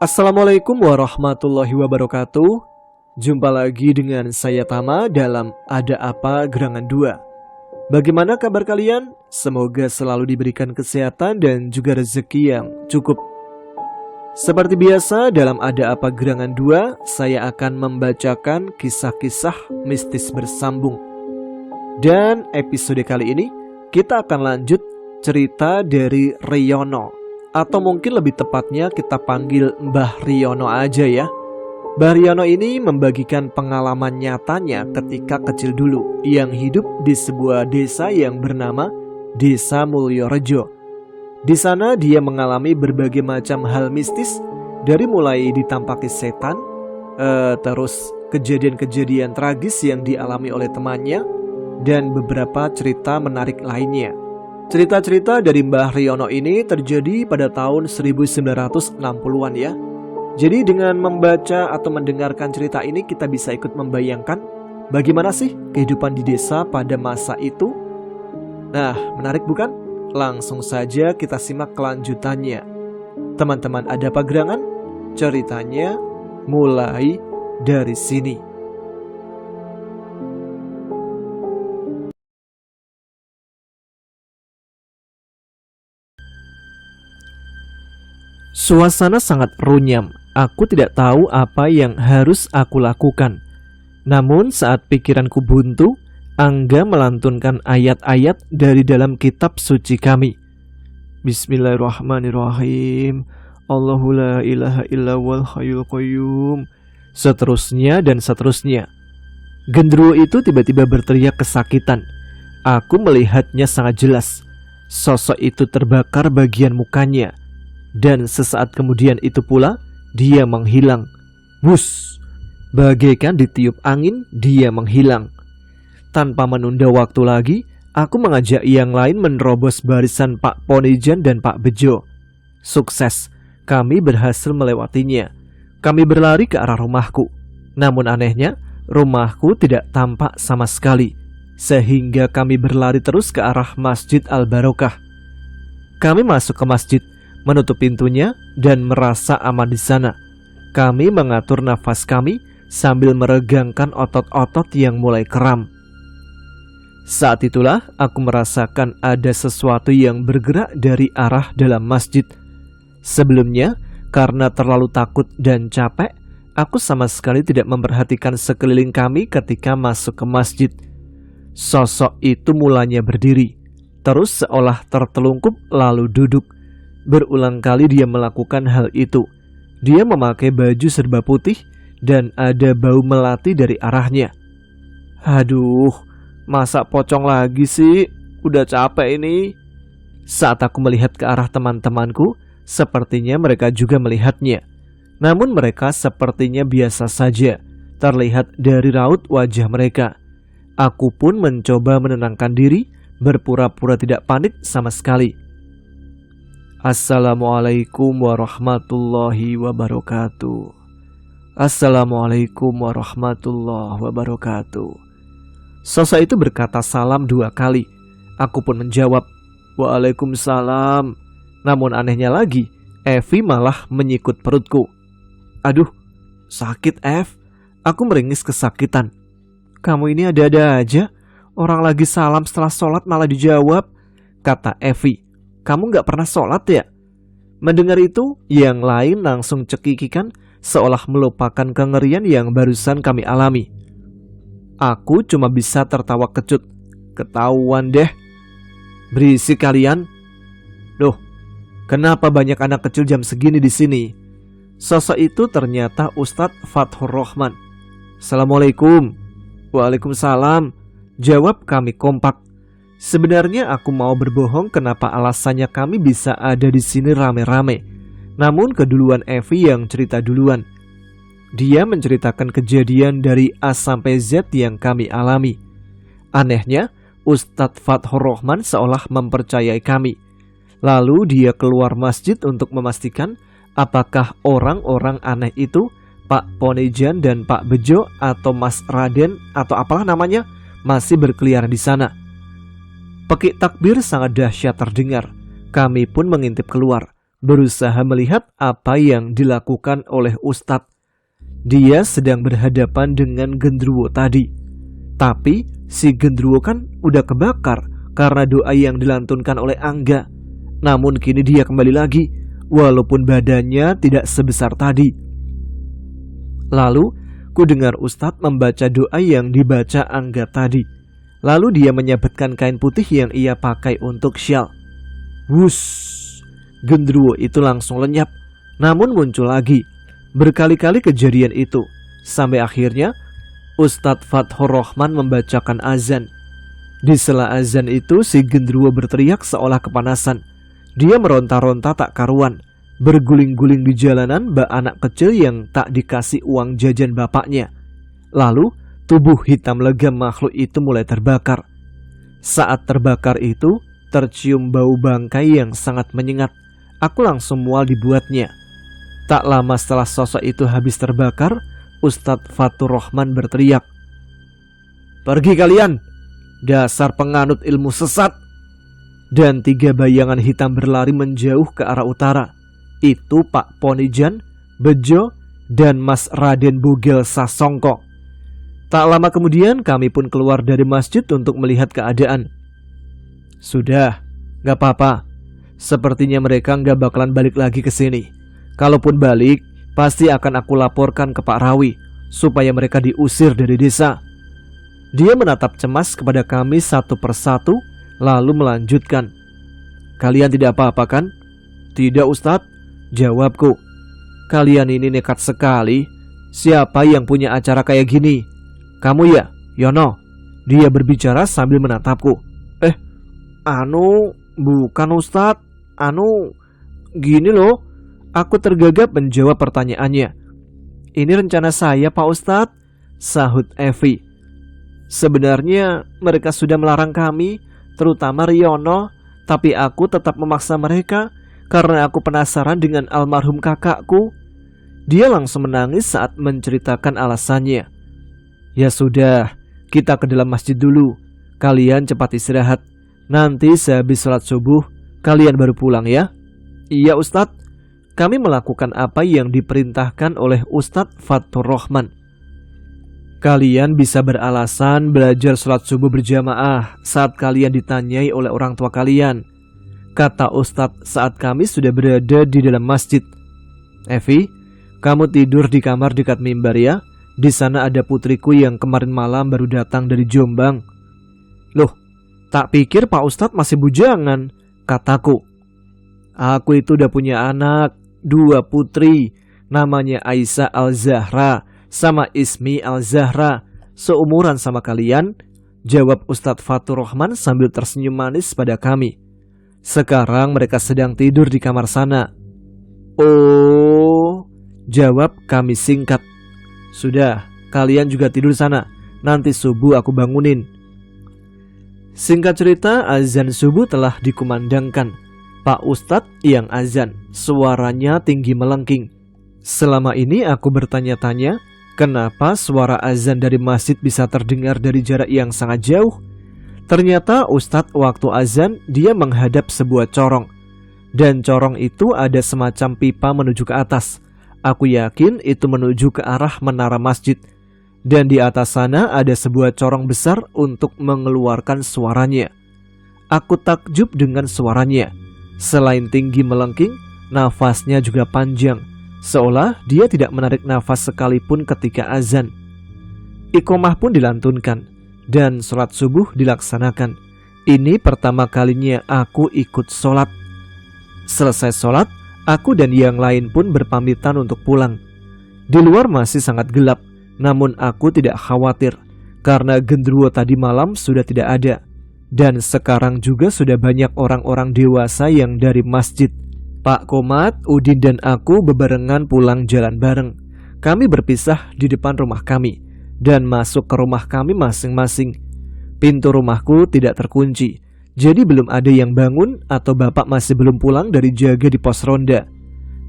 Assalamualaikum warahmatullahi wabarakatuh. Jumpa lagi dengan saya Tama dalam Ada Apa Gerangan 2. Bagaimana kabar kalian? Semoga selalu diberikan kesehatan dan juga rezeki yang cukup. Seperti biasa dalam Ada Apa Gerangan 2, saya akan membacakan kisah-kisah mistis bersambung. Dan episode kali ini kita akan lanjut cerita dari Riono, atau mungkin lebih tepatnya kita panggil Mbah Riono aja ya. Mbah Riono ini membagikan pengalaman nyatanya ketika kecil dulu, yang hidup di sebuah desa yang bernama Desa Mulyorejo. Di sana dia mengalami berbagai macam hal mistis, dari mulai ditampaki setan, terus kejadian-kejadian tragis yang dialami oleh temannya, dan beberapa cerita menarik lainnya. Cerita-cerita dari Mbah Riono ini terjadi pada tahun 1960-an ya. Jadi dengan membaca atau mendengarkan cerita ini kita bisa ikut membayangkan bagaimana sih kehidupan di desa pada masa itu. Nah, menarik bukan? Langsung saja kita simak kelanjutannya. Teman-teman, ada apa gerangan? Ceritanya mulai dari sini. Suasana sangat runyam. Aku tidak tahu apa yang harus aku lakukan. Namun saat pikiranku buntu, Angga melantunkan ayat-ayat dari dalam kitab suci kami. Bismillahirrahmanirrahim. Allahu la ilaha illa wal hayyul qayyum. Seterusnya dan seterusnya. Gendruwo itu tiba-tiba berteriak kesakitan. Aku melihatnya sangat jelas. Sosok itu terbakar bagian mukanya. Dan sesaat kemudian itu pula dia menghilang. Bus, bagaikan ditiup angin, dia menghilang. Tanpa menunda waktu lagi, aku mengajak yang lain menerobos barisan Pak Ponijan dan Pak Bejo. Sukses, kami berhasil melewatinya. Kami berlari ke arah rumahku. Namun anehnya, rumahku tidak tampak sama sekali, sehingga kami berlari terus ke arah Masjid Al-Barokah. Kami masuk ke masjid, menutup pintunya dan merasa aman di sana. Kami mengatur nafas kami sambil meregangkan otot-otot yang mulai kram. Saat itulah aku merasakan ada sesuatu yang bergerak dari arah dalam masjid. Sebelumnya, karena terlalu takut dan capek, aku sama sekali tidak memperhatikan sekeliling kami ketika masuk ke masjid. Sosok itu mulanya berdiri, terus seolah tertelungkup lalu duduk. Berulang kali dia melakukan hal itu. Dia memakai baju serba putih dan ada bau melati dari arahnya. Aduh, masa pocong lagi sih? Udah capek ini. Saat aku melihat ke arah teman-temanku, sepertinya mereka juga melihatnya. Namun mereka sepertinya biasa saja, terlihat dari raut wajah mereka. Aku pun mencoba menenangkan diri, berpura-pura tidak panik sama sekali. Assalamualaikum warahmatullahi wabarakatuh. Assalamualaikum warahmatullahi wabarakatuh. Sosok itu berkata salam 2 kali. Aku pun menjawab, Waalaikumsalam. Namun anehnya lagi, Evi malah menyikut perutku. Aduh, sakit Ev. Aku meringis kesakitan. Kamu ini ada-ada aja. Orang lagi salam setelah sholat malah dijawab, kata Evi. Kamu gak pernah sholat ya? Mendengar itu, yang lain langsung cekikikan seolah melupakan kengerian yang barusan kami alami. Aku cuma bisa tertawa kecut. Ketahuan deh. Berisik kalian. Duh, kenapa banyak anak kecil jam segini di sini? Sosok itu ternyata Ustadz Fathur Rahman. Assalamualaikum. Waalaikumsalam, jawab kami kompak. Sebenarnya aku mau berbohong kenapa alasannya kami bisa ada di sini rame-rame. Namun keduluan Evi yang cerita duluan. Dia menceritakan kejadian dari A sampai Z yang kami alami. Anehnya, Ustadz Fathur Rahman seolah mempercayai kami. Lalu dia keluar masjid untuk memastikan apakah orang-orang aneh itu, Pak Ponijan dan Pak Bejo atau Mas Raden atau apalah namanya, masih berkeliaran di sana. Pekik takbir sangat dahsyat terdengar. Kami pun mengintip keluar. berusaha melihat apa yang dilakukan oleh Ustadz. Dia sedang berhadapan dengan genderuwo tadi. Tapi si genderuwo kan udah kebakar karena doa yang dilantunkan oleh Angga. Namun kini dia kembali lagi, walaupun badannya tidak sebesar tadi. Lalu ku dengar Ustadz membaca doa yang dibaca Angga tadi. Lalu dia menyabetkan kain putih yang ia pakai untuk syal. Wus, genderuwo itu langsung lenyap. Namun muncul lagi. Berkali-kali kejadian itu, sampai akhirnya Ustadz Fathur Rahman membacakan azan. Di sela azan itu si genderuwo berteriak seolah kepanasan. Dia meronta-ronta tak karuan, berguling-guling di jalanan bak anak kecil yang tak dikasih uang jajan bapaknya. Lalu tubuh hitam legam makhluk itu mulai terbakar. Saat terbakar itu tercium bau bangkai yang sangat menyengat. Aku langsung mual dibuatnya. Tak lama setelah sosok itu habis terbakar, Ustadz Fathur Rahman berteriak, "Pergi kalian, dasar penganut ilmu sesat!" Dan 3 bayangan hitam berlari menjauh ke arah utara. Itu Pak Ponijan, Bejo, dan Mas Raden Bugel Sasongko. Tak lama kemudian kami pun keluar dari masjid untuk melihat keadaan. Sudah, gak apa-apa. Sepertinya mereka gak bakalan balik lagi ke sini. Kalaupun balik, pasti akan aku laporkan ke Pak Rawi supaya mereka diusir dari desa. Dia menatap cemas kepada kami satu persatu, lalu melanjutkan, "Kalian tidak apa-apa kan?" "Tidak Ustadz," jawabku. "Kalian ini nekat sekali. Siapa yang punya acara kayak gini?" "Kamu ya, Yono?" Dia berbicara sambil menatapku. Bukan Ustadz. Gini loh." Aku tergagap menjawab pertanyaannya. "Ini rencana saya Pak Ustadz," sahut Evi. "Sebenarnya mereka sudah melarang kami, terutama Riono, tapi aku tetap memaksa mereka karena aku penasaran dengan almarhum kakakku." Dia langsung menangis saat menceritakan alasannya. "Ya sudah, kita ke dalam masjid dulu. Kalian cepat istirahat. Nanti sehabis sholat subuh, kalian baru pulang ya." "Iya Ustadz." Kami melakukan apa yang diperintahkan oleh Ustadz Fathur Rahman. "Kalian bisa beralasan belajar sholat subuh berjamaah saat kalian ditanyai oleh orang tua kalian," kata Ustadz saat kami sudah berada di dalam masjid. "Evi, kamu tidur di kamar dekat mimbar ya. Di sana ada putriku yang kemarin malam baru datang dari Jombang." "Loh, tak pikir Pak Ustadz masih bujangan," kataku. "Aku itu udah punya anak, 2 putri, namanya Aisyah Al-Zahra sama Ismi Al-Zahra, seumuran sama kalian," jawab Ustadz Fathur Rahman sambil tersenyum manis pada kami. "Sekarang mereka sedang tidur di kamar sana." "Oh," jawab kami singkat. "Sudah, kalian juga tidur sana. Nanti subuh aku bangunin." Singkat cerita, azan subuh telah dikumandangkan. Pak Ustadz yang azan, suaranya tinggi melengking. Selama ini aku bertanya-tanya, kenapa suara azan dari masjid bisa terdengar dari jarak yang sangat jauh? Ternyata Ustadz waktu azan dia menghadap sebuah corong. Dan corong itu ada semacam pipa menuju ke atas. Aku yakin itu menuju ke arah menara masjid. Dan di atas sana ada sebuah corong besar untuk mengeluarkan suaranya. Aku takjub dengan suaranya. Selain tinggi melengking, nafasnya juga panjang, seolah dia tidak menarik nafas sekalipun ketika azan. Iqomah pun dilantunkan dan sholat subuh dilaksanakan. Ini pertama kalinya aku ikut sholat. Selesai sholat, aku dan yang lain pun berpamitan untuk pulang. Di luar masih sangat gelap, namun aku tidak khawatir karena genderuwo tadi malam sudah tidak ada. Dan sekarang juga sudah banyak orang-orang dewasa yang dari masjid. Pak Komat, Udin dan aku bebarengan pulang jalan bareng. Kami berpisah di depan rumah kami dan masuk ke rumah kami masing-masing. Pintu rumahku tidak terkunci, jadi belum ada yang bangun atau bapak masih belum pulang dari jaga di pos ronda.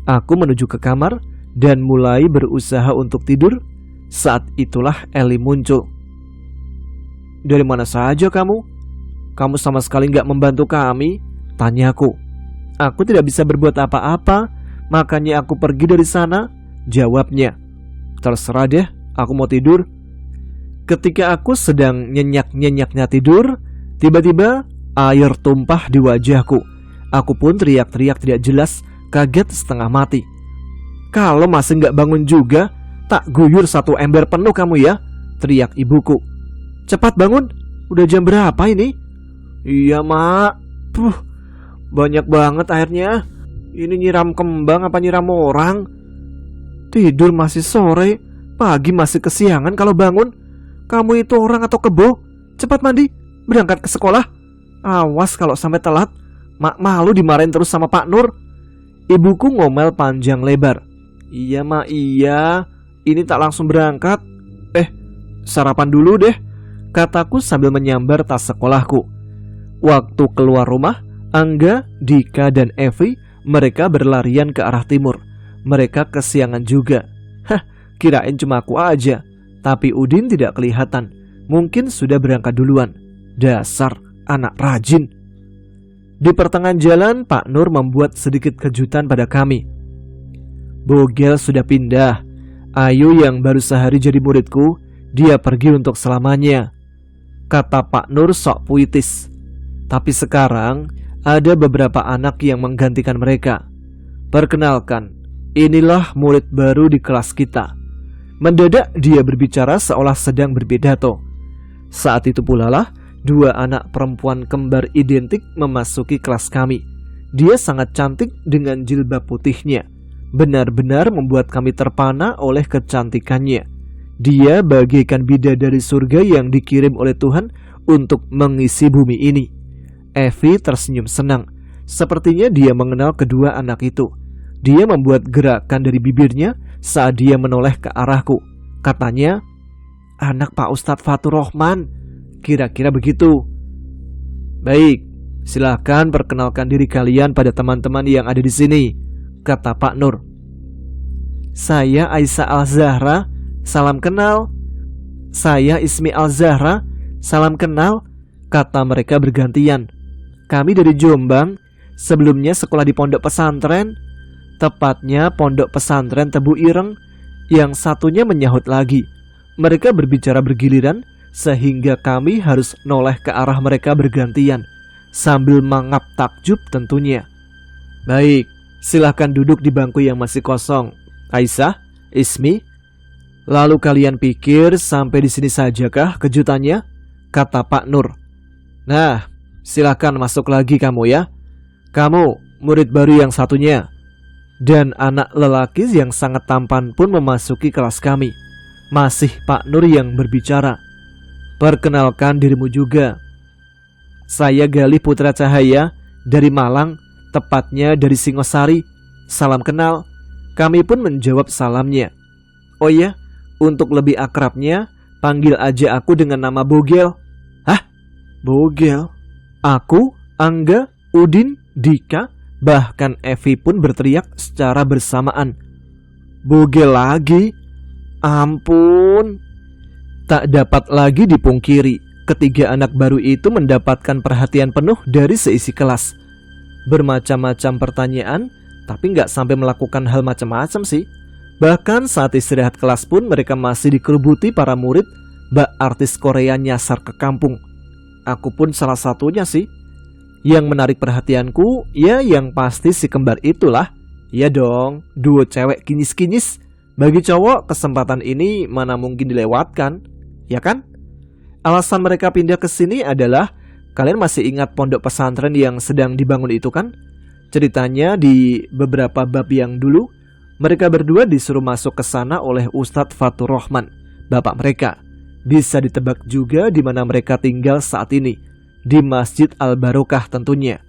Aku menuju ke kamar dan mulai berusaha untuk tidur. Saat itulah Eli muncul. "Dari mana saja kamu? Kamu sama sekali gak membantu kami?" tanyaku. Aku tidak bisa berbuat apa-apa, makanya aku pergi dari sana, jawabnya. Terserah deh, aku mau tidur. Ketika aku sedang nyenyak-nyenyaknya tidur, tiba-tiba air tumpah di wajahku. Aku pun teriak-teriak tidak jelas, kaget setengah mati. Kalau masih nggak bangun juga, tak guyur 1 ember penuh kamu ya, teriak ibuku. Cepat bangun, udah jam berapa ini? Iya mak, banyak banget airnya. Ini nyiram kembang apa nyiram orang? Tidur masih sore, pagi masih kesiangan kalau bangun. Kamu itu orang atau kebo? Cepat mandi, berangkat ke sekolah. Awas kalau sampai telat, mak malu dimarahin terus sama Pak Nur. Ibuku ngomel panjang lebar. Iya mak, iya. Ini tak langsung berangkat. Sarapan dulu deh, kataku sambil menyambar tas sekolahku. Waktu keluar rumah, Angga, Dika, dan Evi, mereka berlarian ke arah timur. Mereka kesiangan juga. Kirain cuma aku aja. Tapi Udin tidak kelihatan. Mungkin sudah berangkat duluan. Dasar anak rajin. Di pertengahan jalan, Pak Nur membuat sedikit kejutan pada kami. Bogel sudah pindah. Ayu yang baru sehari jadi muridku, dia pergi untuk selamanya, kata Pak Nur sok puitis. Tapi sekarang ada beberapa anak yang menggantikan mereka. Perkenalkan, inilah murid baru di kelas kita. Mendadak dia berbicara seolah sedang berpidato. Saat itu pula lah 2 anak perempuan kembar identik memasuki kelas kami. Dia sangat cantik dengan jilbab putihnya. Benar-benar membuat kami terpana oleh kecantikannya. Dia bagaikan bidadari surga yang dikirim oleh Tuhan untuk mengisi bumi ini. Evi tersenyum senang. Sepertinya dia mengenal kedua anak itu. Dia membuat gerakan dari bibirnya saat dia menoleh ke arahku. Katanya, anak Pak Ustadz Fatur Rahman. Kira-kira begitu. Baik, silakan perkenalkan diri kalian pada teman-teman yang ada di sini, kata Pak Nur. Saya Aisyah Al-Zahra, salam kenal. Saya Ismi Al-Zahra, salam kenal, kata mereka bergantian. Kami dari Jombang, sebelumnya sekolah di pondok pesantren, tepatnya pondok pesantren Tebu Ireng. Yang satunya menyahut lagi. Mereka berbicara bergiliran sehingga kami harus noleh ke arah mereka bergantian, sambil mangap takjub tentunya. Baik, silahkan duduk di bangku yang masih kosong. Aisyah, Ismi, lalu kalian pikir sampai di sini sajakah kejutannya? Kata Pak Nur. Nah, silahkan masuk lagi kamu ya. Kamu, murid baru yang satunya. Dan anak lelaki yang sangat tampan pun memasuki kelas kami. Masih Pak Nur yang berbicara. Perkenalkan dirimu juga. Saya Galih Putra Cahaya dari Malang, tepatnya dari Singosari. Salam kenal. Kami pun menjawab salamnya. Oh iya, untuk lebih akrabnya, panggil aja aku dengan nama Bogel. Hah? Bogel? Aku, Angga, Udin, Dika, bahkan Evi pun berteriak secara bersamaan. Bogel lagi? Ampun. Tak dapat lagi dipungkiri, ketiga anak baru itu mendapatkan perhatian penuh dari seisi kelas. Bermacam-macam pertanyaan, tapi nggak sampai melakukan hal macam-macam sih. Bahkan saat istirahat kelas pun mereka masih dikerubuti para murid bak artis Korea nyasar ke kampung. Aku pun salah satunya sih. Yang menarik perhatianku, ya yang pasti si kembar itulah. Ya dong, duo cewek kinyis-kinyis. Bagi cowok, kesempatan ini mana mungkin dilewatkan, ya kan? Alasan mereka pindah ke sini adalah, kalian masih ingat pondok pesantren yang sedang dibangun itu kan? Ceritanya di beberapa bab yang dulu, mereka berdua disuruh masuk ke sana oleh Ustadz Fatur Rahman, bapak mereka. Bisa ditebak juga di mana mereka tinggal saat ini, di Masjid Al-Barokah tentunya.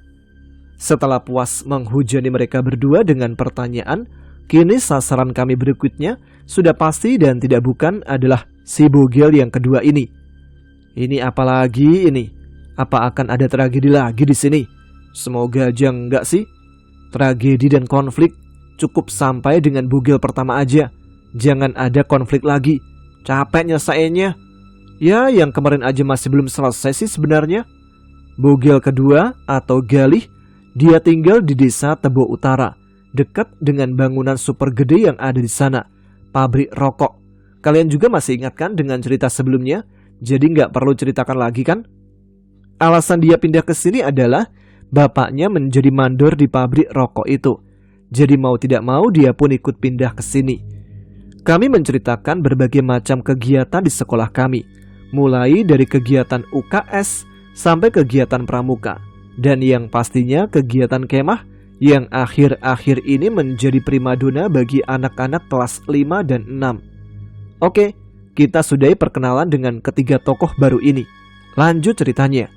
Setelah puas menghujani mereka berdua dengan pertanyaan, kini sasaran kami berikutnya sudah pasti dan tidak bukan adalah si Bogel yang kedua ini. Ini apalagi ini? Apa akan ada tragedi lagi di sini? Semoga aja enggak sih. Tragedi dan konflik cukup sampai dengan Bogel pertama aja. Jangan ada konflik lagi. Capek nyelesainnya. Ya, yang kemarin aja masih belum selesai sih sebenarnya. Bogel kedua atau Galih, Dia tinggal di desa Tebo Utara, dekat dengan bangunan super gede yang ada di sana, pabrik rokok. Kalian juga masih ingat kan dengan cerita sebelumnya? Jadi nggak perlu ceritakan lagi kan? Alasan dia pindah ke sini adalah bapaknya menjadi mandor di pabrik rokok itu. Jadi mau tidak mau dia pun ikut pindah ke sini. Kami menceritakan berbagai macam kegiatan di sekolah kami, mulai dari kegiatan UKS sampai kegiatan pramuka, dan yang pastinya kegiatan kemah yang akhir-akhir ini menjadi primadona bagi anak-anak kelas 5 dan 6. Oke, kita sudahi perkenalan dengan ketiga tokoh baru ini. Lanjut ceritanya.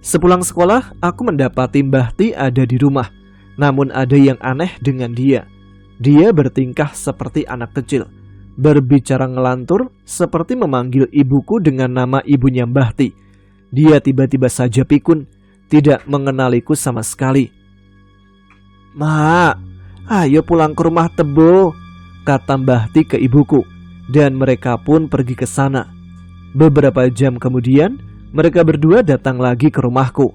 Sepulang sekolah, aku mendapati Mbah Ti ada di rumah. Namun ada yang aneh dengan dia. Dia bertingkah seperti anak kecil, berbicara ngelantur seperti memanggil ibuku dengan nama ibunya Mbah Ti. Dia tiba-tiba saja pikun, tidak mengenaliku sama sekali. "Mak, ayo pulang ke rumah Tebo," kata Mbah Ti ke ibuku, dan mereka pun pergi ke sana. Beberapa jam kemudian, mereka berdua datang lagi ke rumahku.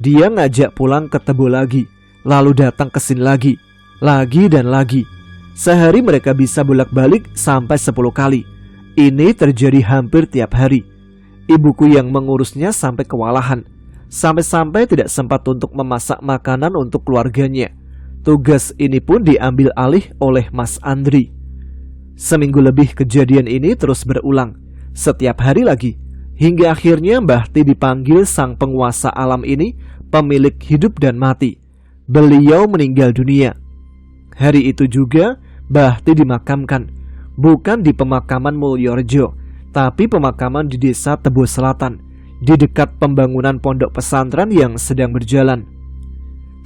Dia ngajak pulang ke Tebo lagi, lalu datang ke sini lagi dan lagi. Sehari mereka bisa bolak-balik sampai 10 kali. Ini terjadi hampir tiap hari. Ibuku yang mengurusnya sampai kewalahan, sampai-sampai tidak sempat untuk memasak makanan untuk keluarganya. Tugas ini pun diambil alih oleh Mas Andri. Seminggu lebih kejadian ini terus berulang, setiap hari lagi, hingga akhirnya Mbah Ti dipanggil sang penguasa alam ini, pemilik hidup dan mati. Beliau meninggal dunia. Hari itu juga Mbah Ti dimakamkan, bukan di pemakaman Mulyorejo, tapi pemakaman di desa Tebo Selatan, di dekat pembangunan pondok pesantren yang sedang berjalan.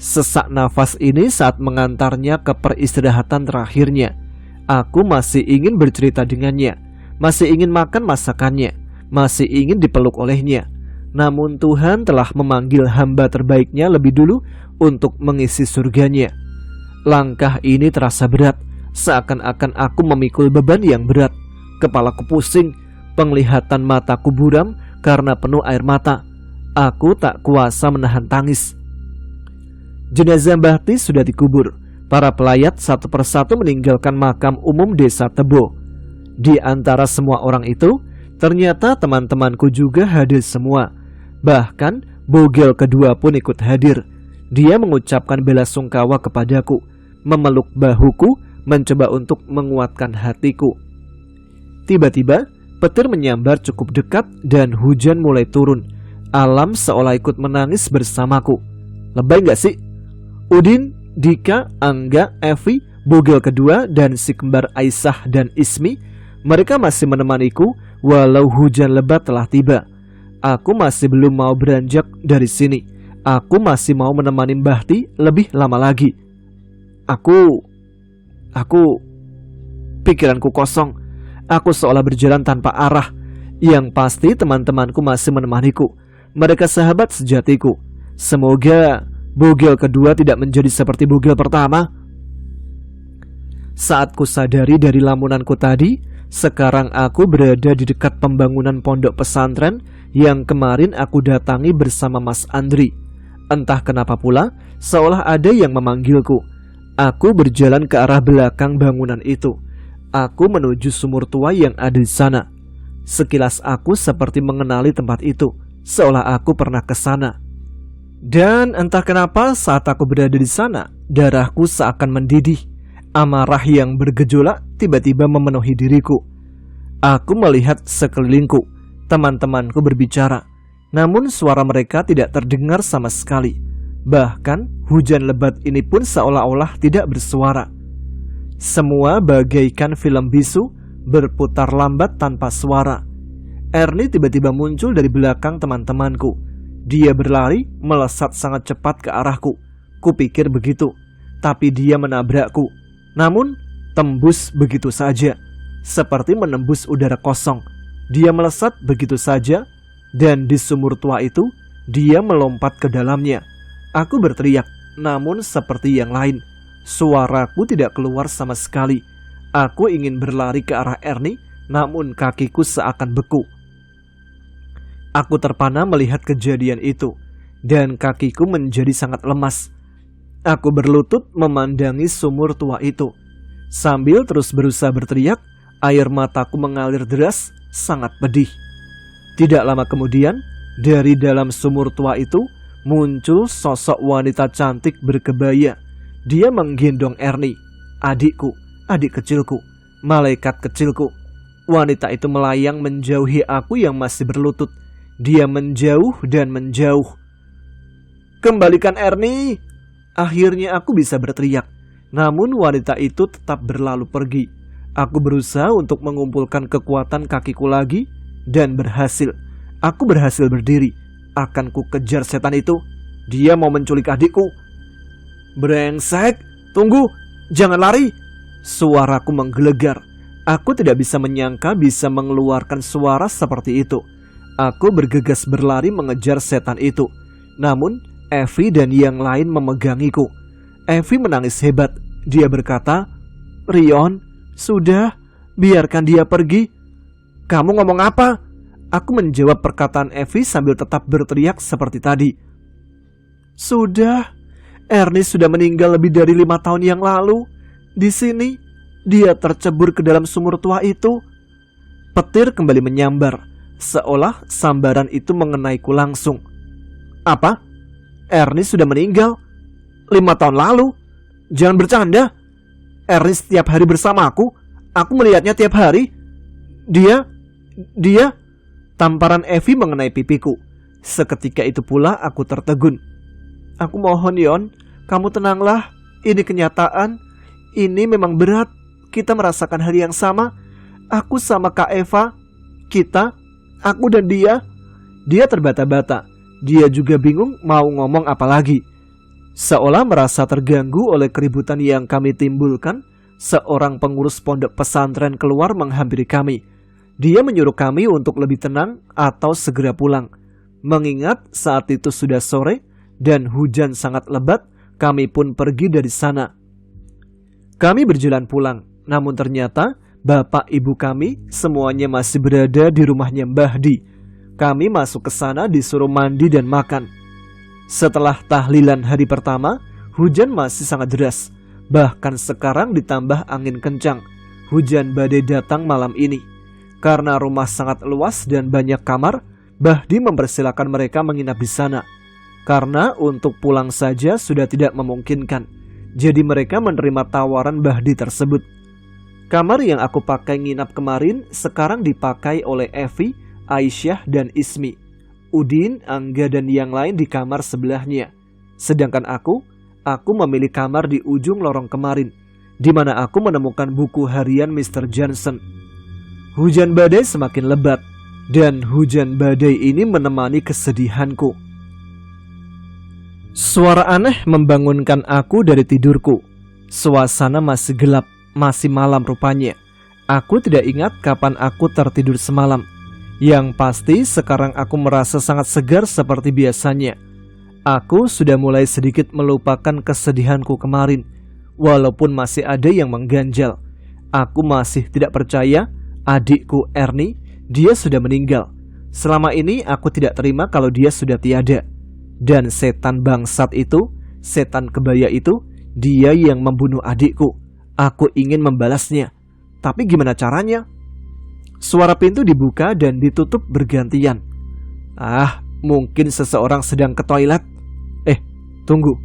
Sesak nafas ini saat mengantarnya ke peristirahatan terakhirnya. Aku masih ingin bercerita dengannya, masih ingin makan masakannya, masih ingin dipeluk olehnya. Namun Tuhan telah memanggil hamba terbaiknya lebih dulu untuk mengisi surganya. Langkah ini terasa berat, seakan-akan aku memikul beban yang berat. Kepalaku pusing, penglihatan mataku buram karena penuh air mata. Aku tak kuasa menahan tangis. Jenazah Mbah Ti sudah dikubur. Para pelayat satu persatu meninggalkan makam umum desa Tebo. Di antara semua orang itu, ternyata teman-temanku juga hadir semua. Bahkan bogel kedua pun ikut hadir. Dia mengucapkan bela sungkawa kepadaku, memeluk bahuku, mencoba untuk menguatkan hatiku. Tiba-tiba petir menyambar cukup dekat dan hujan mulai turun. Alam seolah ikut menangis bersamaku. Lebay gak sih? Udin, Dika, Angga, Evi, bogel kedua, dan si kembar Aisyah dan Ismi, mereka masih menemaniku walau hujan lebat telah tiba. Aku masih belum mau beranjak dari sini. Aku masih mau menemani Mbah Ti lebih lama lagi. Aku pikiranku kosong. Aku seolah berjalan tanpa arah. Yang pasti teman-temanku masih menemaniku. Mereka sahabat sejatiku. Semoga bogel kedua tidak menjadi seperti bogel pertama. Saat ku sadari dari lamunanku tadi, sekarang aku berada di dekat pembangunan pondok pesantren yang kemarin aku datangi bersama Mas Andri. Entah kenapa pula, seolah ada yang memanggilku. Aku berjalan ke arah belakang bangunan itu. Aku menuju sumur tua yang ada di sana. Sekilas aku seperti mengenali tempat itu, seolah aku pernah ke sana. Dan entah kenapa saat aku berada di sana, darahku seakan mendidih. Amarah yang bergejolak tiba-tiba memenuhi diriku. Aku melihat sekelilingku, teman-temanku berbicara. Namun suara mereka tidak terdengar sama sekali. Bahkan hujan lebat ini pun seolah-olah tidak bersuara. Semua bagaikan film bisu berputar lambat tanpa suara. Ernie tiba-tiba muncul dari belakang teman-temanku. Dia berlari melesat sangat cepat ke arahku. Kupikir begitu, tapi dia menabrakku. Namun tembus begitu saja, seperti menembus udara kosong. Dia melesat begitu saja, dan di sumur tua itu dia melompat ke dalamnya. Aku berteriak, namun seperti yang lain, suaraku tidak keluar sama sekali. Aku ingin berlari ke arah Ernie, namun kakiku seakan beku. Aku terpana melihat kejadian itu. dan kakiku menjadi sangat lemas. Aku berlutut memandangi sumur tua itu. Sambil terus berusaha berteriak, air mataku mengalir deras, sangat pedih. Tidak lama kemudian, dari dalam sumur tua itu muncul sosok wanita cantik berkebaya. Dia menggendong Ernie, adikku, adik kecilku, malaikat kecilku. Wanita itu melayang menjauhi aku yang masih berlutut. Dia menjauh dan menjauh. "Kembalikan Ernie!" Akhirnya aku bisa berteriak. Namun wanita itu tetap berlalu pergi. Aku berusaha untuk mengumpulkan kekuatan kakiku lagi dan berhasil. Aku berhasil berdiri. Akan ku kejar setan itu. Dia mau menculik adikku. "Brengsek, tunggu, jangan lari!" Suaraku menggelegar. Aku tidak bisa menyangka bisa mengeluarkan suara seperti itu. Aku bergegas berlari mengejar setan itu. Namun Evi dan yang lain memegangiku. Evi menangis hebat. Dia berkata, "Rion, sudah, biarkan dia pergi." "Kamu ngomong apa?" Aku menjawab perkataan Evi sambil tetap berteriak seperti tadi. "Sudah, Ernie sudah meninggal lebih dari 5 tahun yang lalu. Di sini, dia tercebur ke dalam sumur tua itu." Petir kembali menyambar, seolah sambaran itu mengenaiku langsung. "Apa? Ernie sudah meninggal? 5 tahun lalu? Jangan bercanda. Ernie setiap hari bersama aku. Aku melihatnya tiap hari. Dia... Tamparan Evi mengenai pipiku. Seketika itu pula aku tertegun. "Aku mohon, Yon, kamu tenanglah. Ini kenyataan. Ini memang berat. Kita merasakan hal yang sama. Aku sama Kak Eva. Kita, aku dan dia." Dia terbata-bata. Dia juga bingung mau ngomong apa lagi. Seolah merasa terganggu oleh keributan yang kami timbulkan, seorang pengurus pondok pesantren keluar menghampiri kami. Dia menyuruh kami untuk lebih tenang atau segera pulang. Mengingat saat itu sudah sore dan hujan sangat lebat, kami pun pergi dari sana. Kami berjalan pulang, namun ternyata bapak ibu kami semuanya masih berada di rumahnya Mbah Di. Kami masuk ke sana disuruh mandi dan makan. Setelah tahlilan hari pertama, hujan masih sangat deras. Bahkan sekarang ditambah angin kencang. Hujan badai datang malam ini. Karena rumah sangat luas dan banyak kamar, Mbah Di mempersilakan mereka menginap di sana. Karena untuk pulang saja sudah tidak memungkinkan. Jadi mereka menerima tawaran Mbah Di tersebut. Kamar yang aku pakai nginap kemarin sekarang dipakai oleh Evi, Aisyah dan Ismi. Udin, Angga dan yang lain di kamar sebelahnya. Sedangkan aku memilih kamar di ujung lorong kemarin, di mana aku menemukan buku harian Mr. Johnson. Hujan badai semakin lebat, dan hujan badai ini menemani kesedihanku. Suara aneh membangunkan aku dari tidurku. Suasana masih gelap, masih malam rupanya. Aku tidak ingat kapan aku tertidur semalam. Yang pasti sekarang aku merasa sangat segar seperti biasanya. Aku sudah mulai sedikit melupakan kesedihanku kemarin. Walaupun masih ada yang mengganjal. Aku masih tidak percaya adikku Ernie, dia sudah meninggal. Selama ini aku tidak terima kalau dia sudah tiada. Dan setan bangsat itu, setan kebaya itu, dia yang membunuh adikku. Aku ingin membalasnya. Tapi gimana caranya? Suara pintu dibuka dan ditutup bergantian. Mungkin seseorang sedang ke toilet. Tunggu.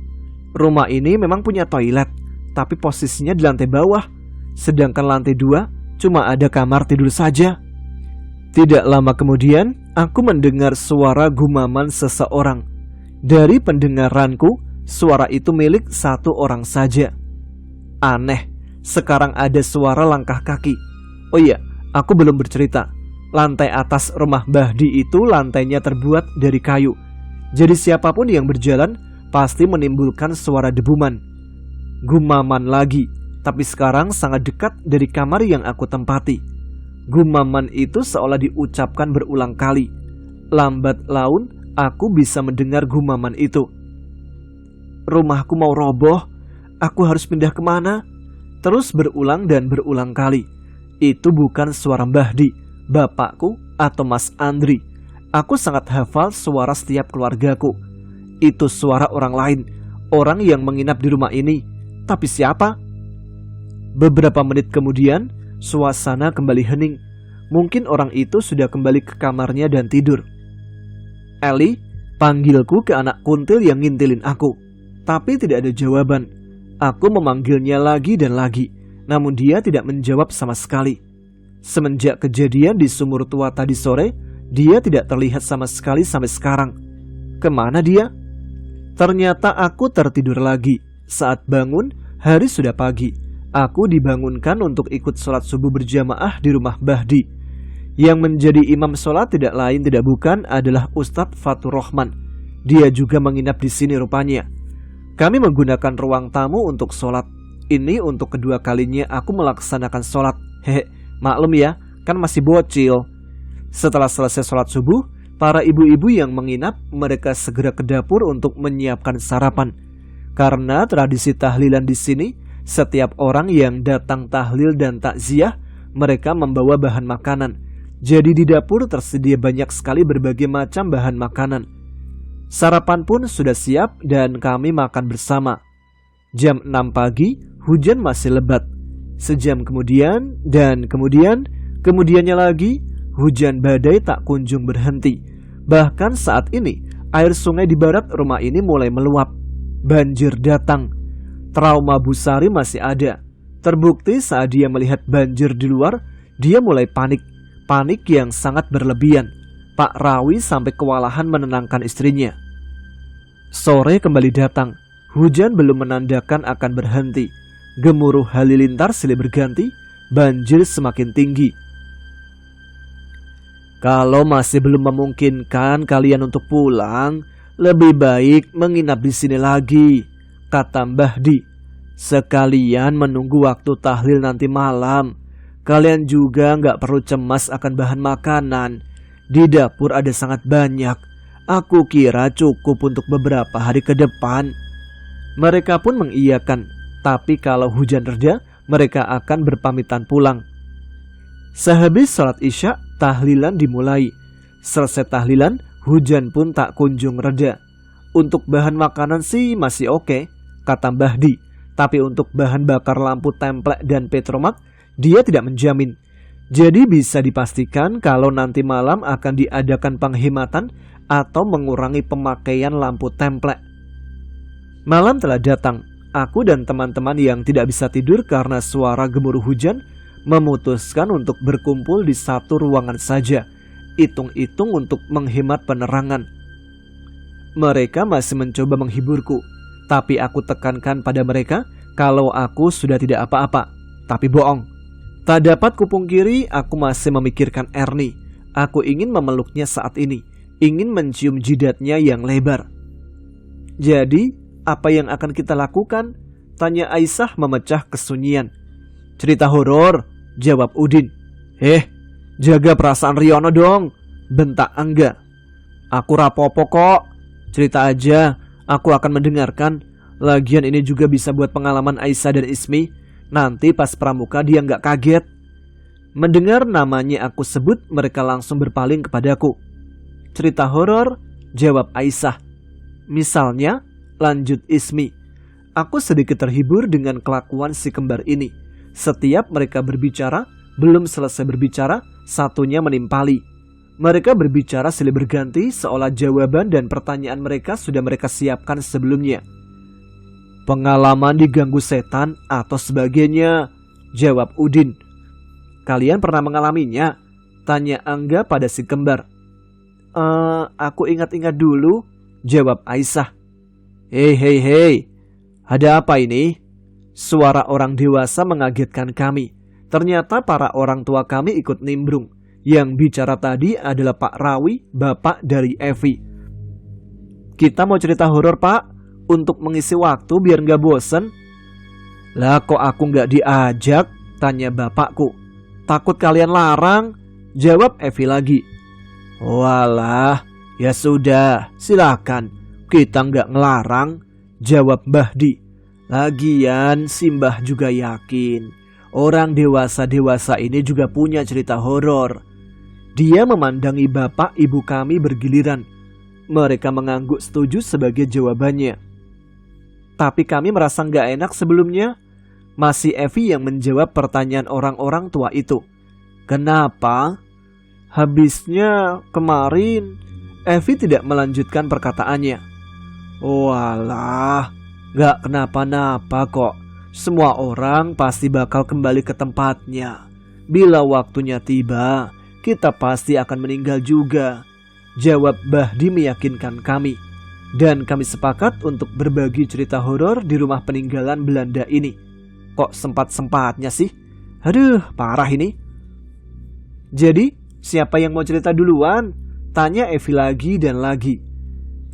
Rumah ini memang punya toilet, tapi posisinya di lantai bawah. Sedangkan lantai 2 cuma ada kamar tidur saja. Tidak lama kemudian, aku mendengar suara gumaman seseorang. Dari pendengaranku, suara itu milik satu orang saja. Aneh, sekarang ada suara langkah kaki. Oh iya, aku belum bercerita. Lantai atas rumah Mbah Di itu lantainya terbuat dari kayu. Jadi siapapun yang berjalan pasti menimbulkan suara debuman. Gumaman lagi, tapi sekarang sangat dekat dari kamar yang aku tempati. Gumaman itu seolah diucapkan berulang kali. Lambat laun aku bisa mendengar gumaman itu. Rumahku mau roboh, aku harus pindah kemana? Terus berulang dan berulang kali. Itu bukan suara Mbah Di, bapakku atau Mas Andri. Aku sangat hafal suara setiap keluargaku. Itu suara orang lain, orang yang menginap di rumah ini. Tapi siapa? Beberapa menit kemudian, suasana kembali hening. Mungkin orang itu sudah kembali ke kamarnya dan tidur. Eli, panggilku ke anak kuntil yang ngintilin aku. Tapi tidak ada jawaban. Aku memanggilnya lagi dan lagi, namun dia tidak menjawab sama sekali. Semenjak kejadian di sumur tua tadi sore, dia tidak terlihat sama sekali sampai sekarang. Kemana dia? Ternyata aku tertidur lagi. Saat bangun, hari sudah pagi. Aku dibangunkan untuk ikut sholat subuh berjamaah di rumah Bahdi. Yang menjadi imam sholat tidak lain tidak bukan adalah Ustadz Fatur Rahman. Dia juga menginap di sini rupanya. Kami menggunakan ruang tamu untuk sholat. Ini untuk kedua kalinya aku melaksanakan sholat. Hehe, maklum ya, kan masih bocil. Setelah selesai sholat subuh, para ibu-ibu yang menginap, mereka segera ke dapur untuk menyiapkan sarapan. Karena tradisi tahlilan di sini, setiap orang yang datang tahlil dan takziah, mereka membawa bahan makanan. Jadi di dapur tersedia banyak sekali berbagai macam bahan makanan. Sarapan pun sudah siap dan kami makan bersama. Jam 6 pagi, hujan masih lebat. Sejam kemudian dan kemudiannya lagi, hujan badai tak kunjung berhenti. Bahkan saat ini, air sungai di barat rumah ini mulai meluap. Banjir datang. Trauma Busari masih ada. Terbukti saat dia melihat banjir di luar, dia mulai panik. Panik yang sangat berlebihan. Pak Rawi sampai kewalahan menenangkan istrinya. Sore kembali datang. Hujan belum menandakan akan berhenti. Gemuruh halilintar silih berganti. Banjir semakin tinggi. Kalau masih belum memungkinkan kalian untuk pulang, lebih baik menginap di sini lagi, kata Mbah Di. Sekalian menunggu waktu tahlil nanti malam. Kalian juga nggak perlu cemas akan bahan makanan. Di dapur ada sangat banyak. Aku kira cukup untuk beberapa hari ke depan. Mereka pun mengiyakan. Tapi kalau hujan reda, mereka akan berpamitan pulang. Sehabis sholat isya, tahlilan dimulai. Selesai tahlilan, hujan pun tak kunjung reda. Untuk bahan makanan sih masih oke, kata Mbah Di. Tapi untuk bahan bakar lampu templek dan petromak, dia tidak menjamin. Jadi bisa dipastikan kalau nanti malam akan diadakan penghematan atau mengurangi pemakaian lampu templek. Malam telah datang. Aku dan teman-teman yang tidak bisa tidur karena suara gemuruh hujan memutuskan untuk berkumpul di satu ruangan saja. Hitung-hitung untuk menghemat penerangan. Mereka masih mencoba menghiburku, tapi aku tekankan pada mereka kalau aku sudah tidak apa-apa. Tapi bohong. Tak dapat kupungkiri, aku masih memikirkan Ernie. Aku ingin memeluknya saat ini, ingin mencium jidatnya yang lebar. Jadi, apa yang akan kita lakukan? Tanya Aisyah memecah kesunyian. Cerita horor, jawab Udin. Jaga perasaan Riono dong, bentak Angga. Aku rapopo kok, cerita aja, aku akan mendengarkan. Lagian ini juga bisa buat pengalaman Aisyah dan Ismi. Nanti pas pramuka dia nggak kaget. Mendengar namanya aku sebut, mereka langsung berpaling kepadaku. Cerita horor, jawab Aisyah. Misalnya, lanjut Ismi. Aku sedikit terhibur dengan kelakuan si kembar ini. Setiap mereka berbicara, belum selesai berbicara, satunya menimpali. Mereka berbicara silih berganti seolah jawaban dan pertanyaan mereka sudah mereka siapkan sebelumnya. Pengalaman diganggu setan atau sebagainya, jawab Udin. Kalian pernah mengalaminya? Tanya Angga pada si kembar. Aku ingat-ingat dulu, jawab Aisyah. Hei, ada apa ini? Suara orang dewasa mengagetkan kami. Ternyata para orang tua kami ikut nimbrung. Yang bicara tadi adalah Pak Rawi, bapak dari Evi. Kita mau cerita horor, Pak, untuk mengisi waktu biar gak bosen. Lah kok aku gak diajak? Tanya bapakku. Takut kalian larang, jawab Evi lagi. Walah, ya sudah, silakan. Kita gak ngelarang, jawab Mbah Di. Lagian si Mbah juga yakin orang dewasa-dewasa ini juga punya cerita horor. Dia memandangi bapak ibu kami bergiliran. Mereka mengangguk setuju sebagai jawabannya. Tapi kami merasa nggak enak sebelumnya. Masih Evi yang menjawab pertanyaan orang-orang tua itu. Kenapa? Habisnya kemarin Evi tidak melanjutkan perkataannya. Walah, gak kenapa-napa kok. Semua orang pasti bakal kembali ke tempatnya. Bila waktunya tiba, kita pasti akan meninggal juga. Jawab Bahdi meyakinkan kami. Dan kami sepakat untuk berbagi cerita horor di rumah peninggalan Belanda ini. Kok sempat-sempatnya sih? Aduh, parah ini. Jadi, siapa yang mau cerita duluan? Tanya Evi lagi dan lagi.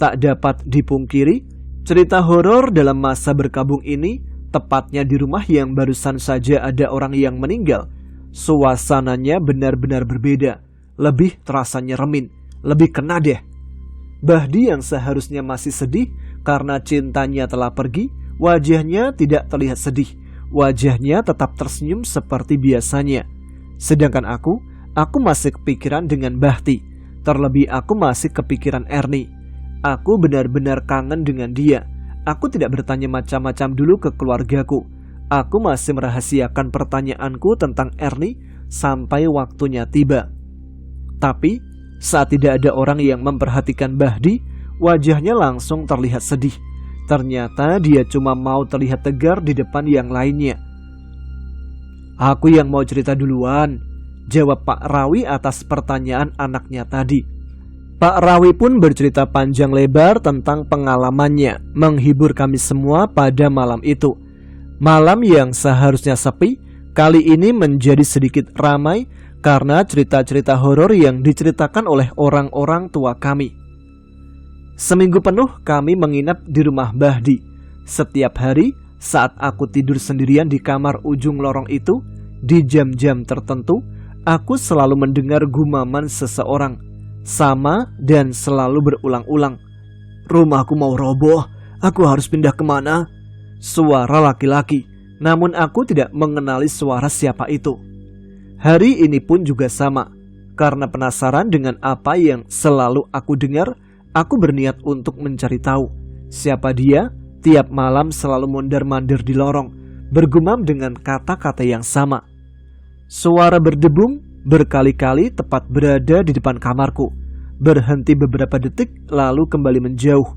Tak dapat dipungkiri, cerita horor dalam masa berkabung ini, tepatnya di rumah yang barusan saja ada orang yang meninggal, suasananya benar-benar berbeda. Lebih terasa nyeremin, lebih kena deh. Bahdi yang seharusnya masih sedih karena cintanya telah pergi, wajahnya tidak terlihat sedih. Wajahnya tetap tersenyum seperti biasanya. Sedangkan aku masih kepikiran dengan Bahti. Terlebih aku masih kepikiran Erni. Aku benar-benar kangen dengan dia. Aku tidak bertanya macam-macam dulu ke keluargaku. Aku masih merahasiakan pertanyaanku tentang Erni sampai waktunya tiba. Tapi saat tidak ada orang yang memperhatikan Bahdi, wajahnya langsung terlihat sedih. Ternyata dia cuma mau terlihat tegar di depan yang lainnya. Aku yang mau cerita duluan, jawab Pak Rawi atas pertanyaan anaknya tadi. Pak Rawi pun bercerita panjang lebar tentang pengalamannya menghibur kami semua pada malam itu. Malam yang seharusnya sepi, kali ini menjadi sedikit ramai karena cerita-cerita horor yang diceritakan oleh orang-orang tua kami. Seminggu penuh kami menginap di rumah Bahdi. Setiap hari saat aku tidur sendirian di kamar ujung lorong itu, di jam-jam tertentu, aku selalu mendengar gumaman seseorang. Sama dan selalu berulang-ulang. Rumahku mau roboh, aku harus pindah kemana? Suara laki-laki, namun aku tidak mengenali suara siapa itu. Hari ini pun juga sama. Karena penasaran dengan apa yang selalu aku dengar, aku berniat untuk mencari tahu. Siapa dia? Tiap malam selalu mondar-mandir di lorong, bergumam dengan kata-kata yang sama. Suara berdebung berkali-kali tepat berada di depan kamarku, berhenti beberapa detik lalu kembali menjauh.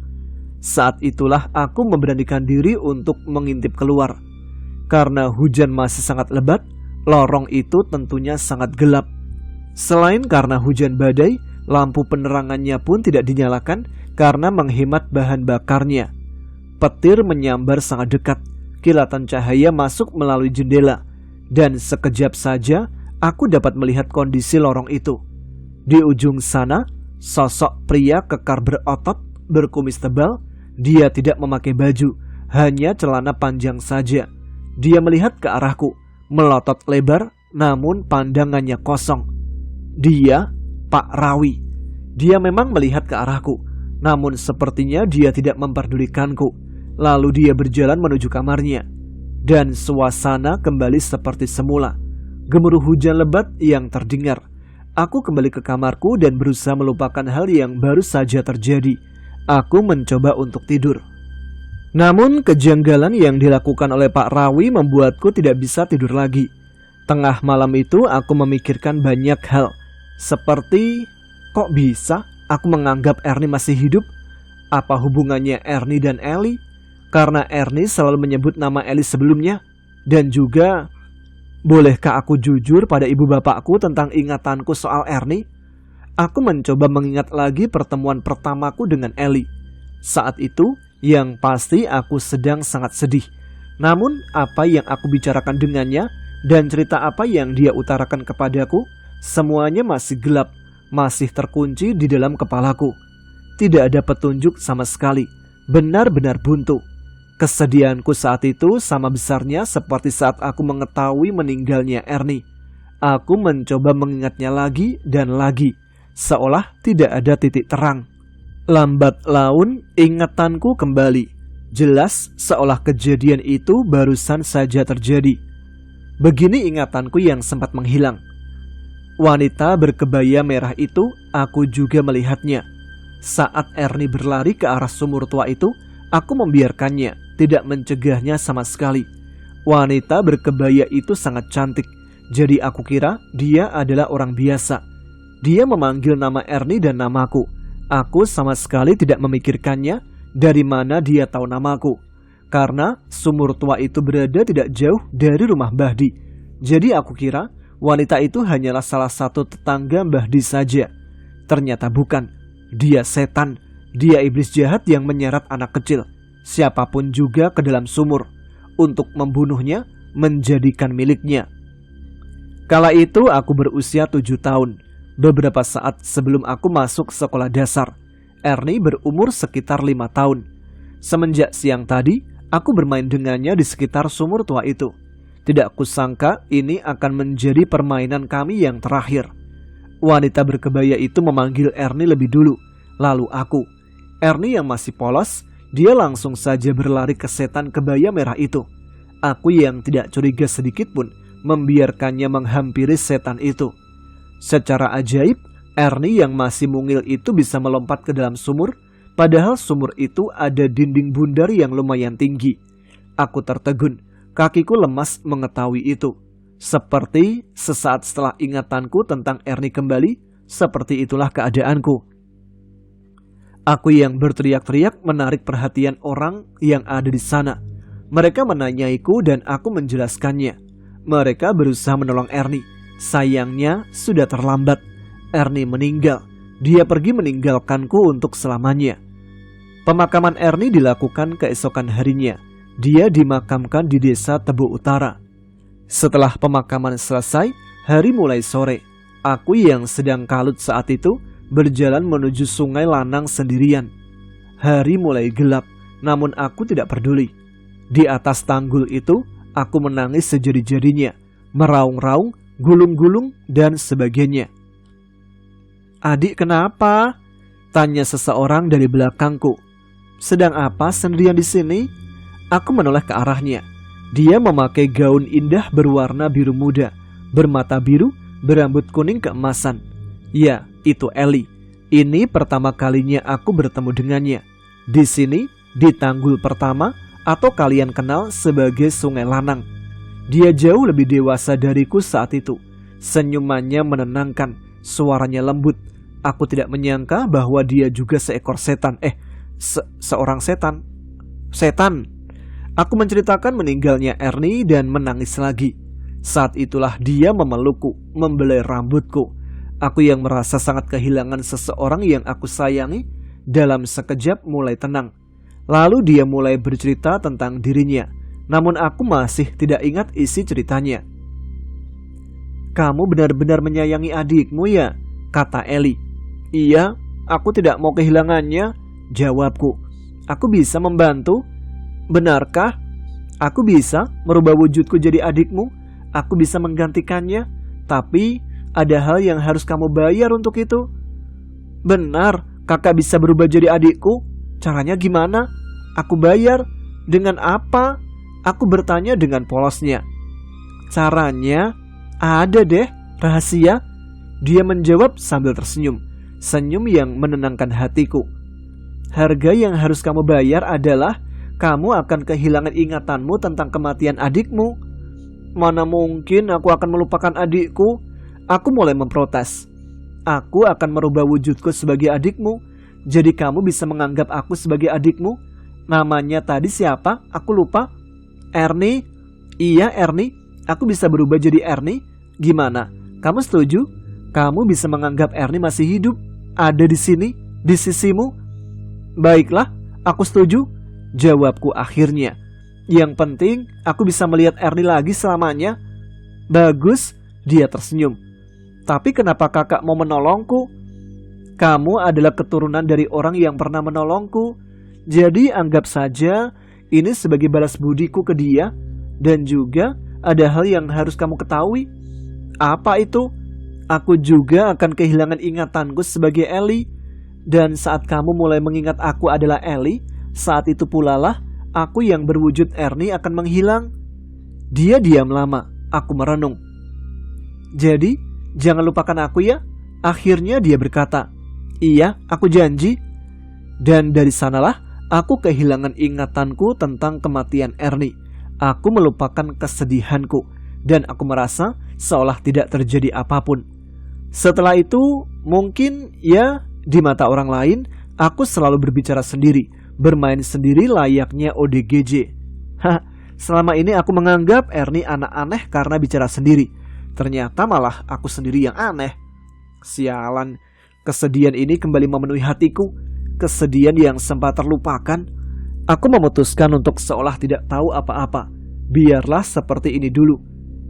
Saat itulah aku memberanikan diri untuk mengintip keluar. Karena hujan masih sangat lebat, lorong itu tentunya sangat gelap. Selain karena hujan badai, lampu penerangannya pun tidak dinyalakan karena menghemat bahan bakarnya. Petir menyambar sangat dekat, kilatan cahaya masuk melalui jendela, dan sekejap saja aku dapat melihat kondisi lorong itu. Di ujung sana, sosok pria kekar berotot, berkumis tebal. Dia tidak memakai baju, hanya celana panjang saja. Dia melihat ke arahku, melotot lebar, namun pandangannya kosong. Dia, Pak Rawi. Dia memang melihat ke arahku, namun sepertinya dia tidak memperdulikanku. Lalu dia berjalan menuju kamarnya, dan suasana kembali seperti semula. Gemuruh hujan lebat yang terdengar. Aku kembali ke kamarku dan berusaha melupakan hal yang baru saja terjadi. Aku mencoba untuk tidur. Namun kejanggalan yang dilakukan oleh Pak Rawi membuatku tidak bisa tidur lagi. Tengah malam itu aku memikirkan banyak hal. Seperti, kok bisa aku menganggap Erni masih hidup? Apa hubungannya Erni dan Eli? Karena Erni selalu menyebut nama Eli sebelumnya. Dan juga, bolehkah aku jujur pada ibu bapakku tentang ingatanku soal Erni? Aku mencoba mengingat lagi pertemuan pertamaku dengan Eli. Saat itu, yang pasti aku sedang sangat sedih. Namun, apa yang aku bicarakan dengannya dan cerita apa yang dia utarakan kepadaku, semuanya masih gelap, masih terkunci di dalam kepalaku. Tidak ada petunjuk sama sekali, benar-benar buntu. Kesedihanku saat itu sama besarnya seperti saat aku mengetahui meninggalnya Erni. Aku mencoba mengingatnya lagi dan lagi, seolah tidak ada titik terang. Lambat laun ingatanku kembali. Jelas seolah kejadian itu barusan saja terjadi. Begini ingatanku yang sempat menghilang. Wanita berkebaya merah itu aku juga melihatnya. Saat Ernie berlari ke arah sumur tua itu, aku membiarkannya, tidak mencegahnya sama sekali. Wanita berkebaya itu sangat cantik, jadi aku kira dia adalah orang biasa. Dia memanggil nama Ernie dan namaku. Aku sama sekali tidak memikirkannya dari mana dia tahu namaku. Karena sumur tua itu berada tidak jauh dari rumah Bahdi. Jadi aku kira wanita itu hanyalah salah satu tetangga Bahdi saja. Ternyata bukan. Dia setan. Dia iblis jahat yang menyeret anak kecil, siapapun juga, ke dalam sumur untuk membunuhnya, menjadikan miliknya. Kala itu aku berusia 7 tahun. Beberapa saat sebelum aku masuk sekolah dasar, Ernie berumur sekitar 5 tahun. Semenjak siang tadi, aku bermain dengannya di sekitar sumur tua itu. Tidak kusangka ini akan menjadi permainan kami yang terakhir. Wanita berkebaya itu memanggil Ernie lebih dulu, lalu aku. Ernie yang masih polos, dia langsung saja berlari ke setan kebaya merah itu. Aku yang tidak curiga sedikit pun membiarkannya menghampiri setan itu. Secara ajaib, Ernie yang masih mungil itu bisa melompat ke dalam sumur, padahal sumur itu ada dinding bundar yang lumayan tinggi. Aku tertegun, kakiku lemas mengetahui itu. Seperti sesaat setelah ingatanku tentang Ernie kembali, seperti itulah keadaanku. Aku yang berteriak-teriak menarik perhatian orang yang ada di sana. Mereka menanyaiku dan aku menjelaskannya. Mereka berusaha menolong Ernie. Sayangnya sudah terlambat. Ernie meninggal. Dia pergi meninggalkanku untuk selamanya. Pemakaman Ernie dilakukan keesokan harinya. Dia dimakamkan di desa Tebu Utara. Setelah pemakaman selesai, hari mulai sore. Aku yang sedang kalut saat itu berjalan menuju Sungai Lanang sendirian. Hari mulai gelap, namun aku tidak peduli. Di atas tanggul itu, aku menangis sejadi-jadinya, meraung-raung, gulung-gulung, dan sebagainya. "Adik, kenapa?" tanya seseorang dari belakangku. "Sedang apa sendirian di sini?" Aku menoleh ke arahnya. Dia memakai gaun indah berwarna biru muda, bermata biru, berambut kuning keemasan. Ya, itu Eli. Ini pertama kalinya aku bertemu dengannya. Di sini, di tanggul pertama, atau kalian kenal sebagai Sungai Lanang. Dia jauh lebih dewasa dariku saat itu. Senyumannya menenangkan, suaranya lembut. Aku tidak menyangka bahwa dia juga seekor setan. Seorang setan. Setan. Aku menceritakan meninggalnya Ernie dan menangis lagi. Saat itulah dia memelukku, membelai rambutku. Aku yang merasa sangat kehilangan seseorang yang aku sayangi, dalam sekejap mulai tenang. Lalu dia mulai bercerita tentang dirinya. Namun aku masih tidak ingat isi ceritanya. "Kamu benar-benar menyayangi adikmu ya?" kata Eli. "Iya, aku tidak mau kehilangannya," jawabku. "Aku bisa membantu." "Benarkah? Aku bisa merubah wujudku jadi adikmu. Aku bisa menggantikannya. Tapi ada hal yang harus kamu bayar untuk itu." "Benar, kakak bisa berubah jadi adikku. Caranya gimana?" "Aku bayar. Dengan apa?" Aku bertanya dengan polosnya. "Caranya ada deh, rahasia." Dia menjawab sambil tersenyum, senyum yang menenangkan hatiku. "Harga yang harus kamu bayar adalah kamu akan kehilangan ingatanmu tentang kematian adikmu." "Mana mungkin aku akan melupakan adikku?" Aku mulai memprotes. "Aku akan merubah wujudku sebagai adikmu. Jadi kamu bisa menganggap aku sebagai adikmu." "Namanya tadi siapa? Aku lupa." "Ernie." "Iya, Ernie. Aku bisa berubah jadi Ernie. Gimana? Kamu setuju? Kamu bisa menganggap Ernie masih hidup, ada di sini, di sisimu." "Baiklah, aku setuju," jawabku akhirnya. "Yang penting aku bisa melihat Ernie lagi selamanya." "Bagus," dia tersenyum. "Tapi kenapa kakak mau menolongku?" "Kamu adalah keturunan dari orang yang pernah menolongku. Jadi anggap saja ini sebagai balas budiku ke dia. Dan juga ada hal yang harus kamu ketahui." "Apa itu?" "Aku juga akan kehilangan ingatanku sebagai Eli. Dan saat kamu mulai mengingat aku adalah Eli, saat itu pula lah aku yang berwujud Ernie akan menghilang." Dia diam lama. Aku merenung. "Jadi jangan lupakan aku ya." Akhirnya dia berkata. "Iya, aku janji." Dan dari sanalah aku kehilangan ingatanku tentang kematian Ernie. Aku melupakan kesedihanku dan aku merasa seolah tidak terjadi apapun. Setelah itu, mungkin ya di mata orang lain, aku selalu berbicara sendiri, bermain sendiri layaknya ODGJ. Selama ini aku menganggap Ernie anak aneh karena bicara sendiri. Ternyata malah aku sendiri yang aneh. Sialan, kesedihan ini kembali memenuhi hatiku. Kesedihan yang sempat terlupakan. Aku memutuskan untuk seolah tidak tahu apa-apa. Biarlah seperti ini dulu.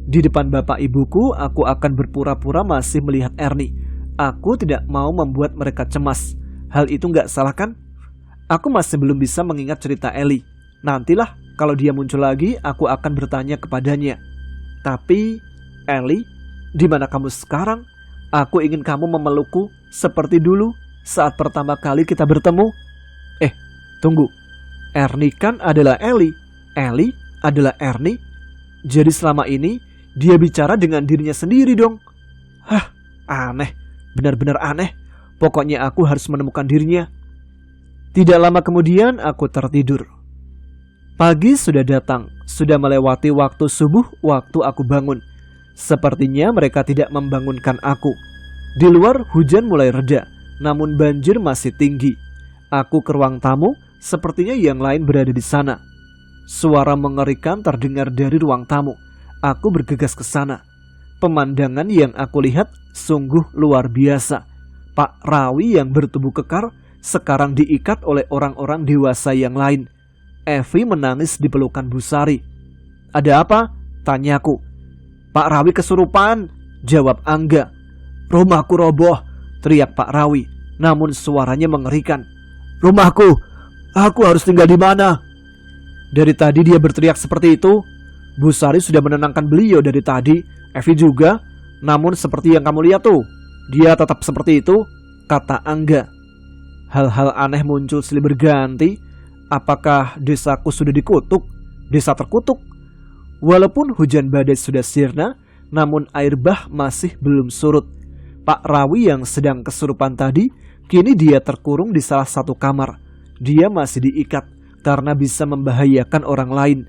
Di depan bapak ibuku, aku akan berpura-pura masih melihat Ernie. Aku tidak mau membuat mereka cemas. Hal itu gak salah kan? Aku masih belum bisa mengingat cerita Ellie. Nantilah kalau dia muncul lagi, aku akan bertanya kepadanya. Tapi, Ellie, di mana kamu sekarang? Aku ingin kamu memelukku seperti dulu saat pertama kali kita bertemu. Tunggu. Ernie kan adalah Ellie. Ellie adalah Ernie. Jadi selama ini dia bicara dengan dirinya sendiri dong. Aneh. Benar-benar aneh. Pokoknya aku harus menemukan dirinya. Tidak lama kemudian aku tertidur. Pagi sudah datang. Sudah melewati waktu subuh waktu aku bangun. Sepertinya mereka tidak membangunkan aku. Di luar hujan mulai reda, namun banjir masih tinggi. Aku ke ruang tamu, sepertinya yang lain berada di sana. Suara mengerikan terdengar dari ruang tamu. Aku bergegas ke sana. Pemandangan yang aku lihat sungguh luar biasa. Pak Rawi yang bertubuh kekar sekarang diikat oleh orang-orang dewasa yang lain. Evi menangis di pelukan Bu Sari. Ada apa? Tanyaku. Pak Rawi kesurupan, jawab Angga. Rumahku roboh, teriak Pak Rawi. Namun suaranya mengerikan. Rumahku, aku harus tinggal di mana? Dari tadi dia berteriak seperti itu. Bu Sari sudah menenangkan beliau dari tadi. Evi juga. Namun seperti yang kamu lihat tuh, dia tetap seperti itu, kata Angga. Hal-hal aneh muncul silih berganti. Apakah desaku sudah dikutuk? Desa terkutuk? Walaupun hujan badai sudah sirna, namun air bah masih belum surut. Pak Rawi yang sedang kesurupan tadi, kini dia terkurung di salah satu kamar. Dia masih diikat karena bisa membahayakan orang lain.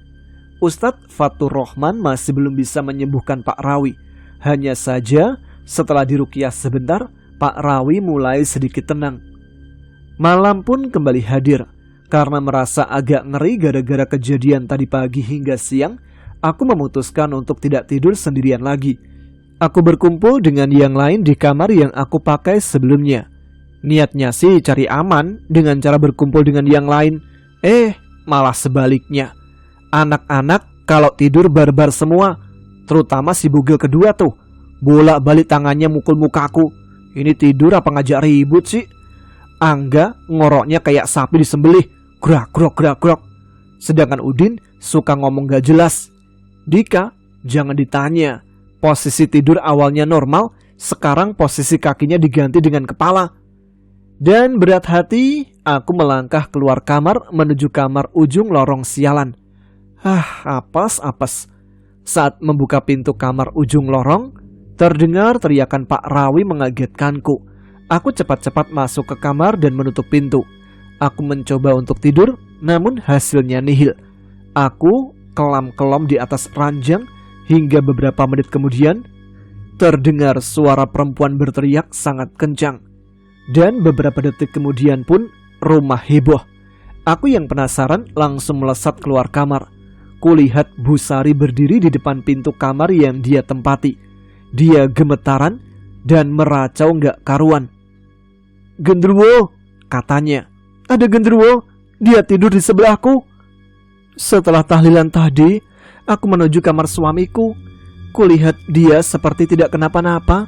Ustadz Fatur Rahman masih belum bisa menyembuhkan Pak Rawi. Hanya saja setelah diruqyah sebentar, Pak Rawi mulai sedikit tenang. Malam pun kembali hadir. Karena merasa agak ngeri gara-gara kejadian tadi pagi hingga siang, aku memutuskan untuk tidak tidur sendirian lagi. Aku berkumpul dengan yang lain di kamar yang aku pakai sebelumnya. Niatnya sih cari aman dengan cara berkumpul dengan yang lain. Malah sebaliknya. Anak-anak kalau tidur barbar semua. Terutama si bugil kedua tuh. Bolak-balik tangannya mukul mukaku. Ini tidur apa ngajak ribut sih? Angga ngoroknya kayak sapi disembelih. Grak-grok. Sedangkan Udin suka ngomong gak jelas. Dika, jangan ditanya. Posisi tidur awalnya normal, sekarang posisi kakinya diganti dengan kepala. Dan berat hati, aku melangkah keluar kamar menuju kamar ujung lorong sialan. Apes. Saat membuka pintu kamar ujung lorong, terdengar teriakan Pak Rawi mengagetkanku. Aku cepat-cepat masuk ke kamar dan menutup pintu. Aku mencoba untuk tidur, namun hasilnya nihil. Aku kelam-kelam di atas ranjang hingga beberapa menit kemudian terdengar suara perempuan berteriak sangat kencang. Dan beberapa detik kemudian pun rumah heboh. Aku yang penasaran langsung melesat keluar kamar. Kulihat Bu Sari berdiri di depan pintu kamar yang dia tempati. Dia gemetaran dan meracau gak karuan. Genderuwo, katanya. Ada genderuwo, dia tidur di sebelahku. Setelah tahlilan tadi, aku menuju kamar suamiku. Kulihat dia seperti tidak kenapa-napa.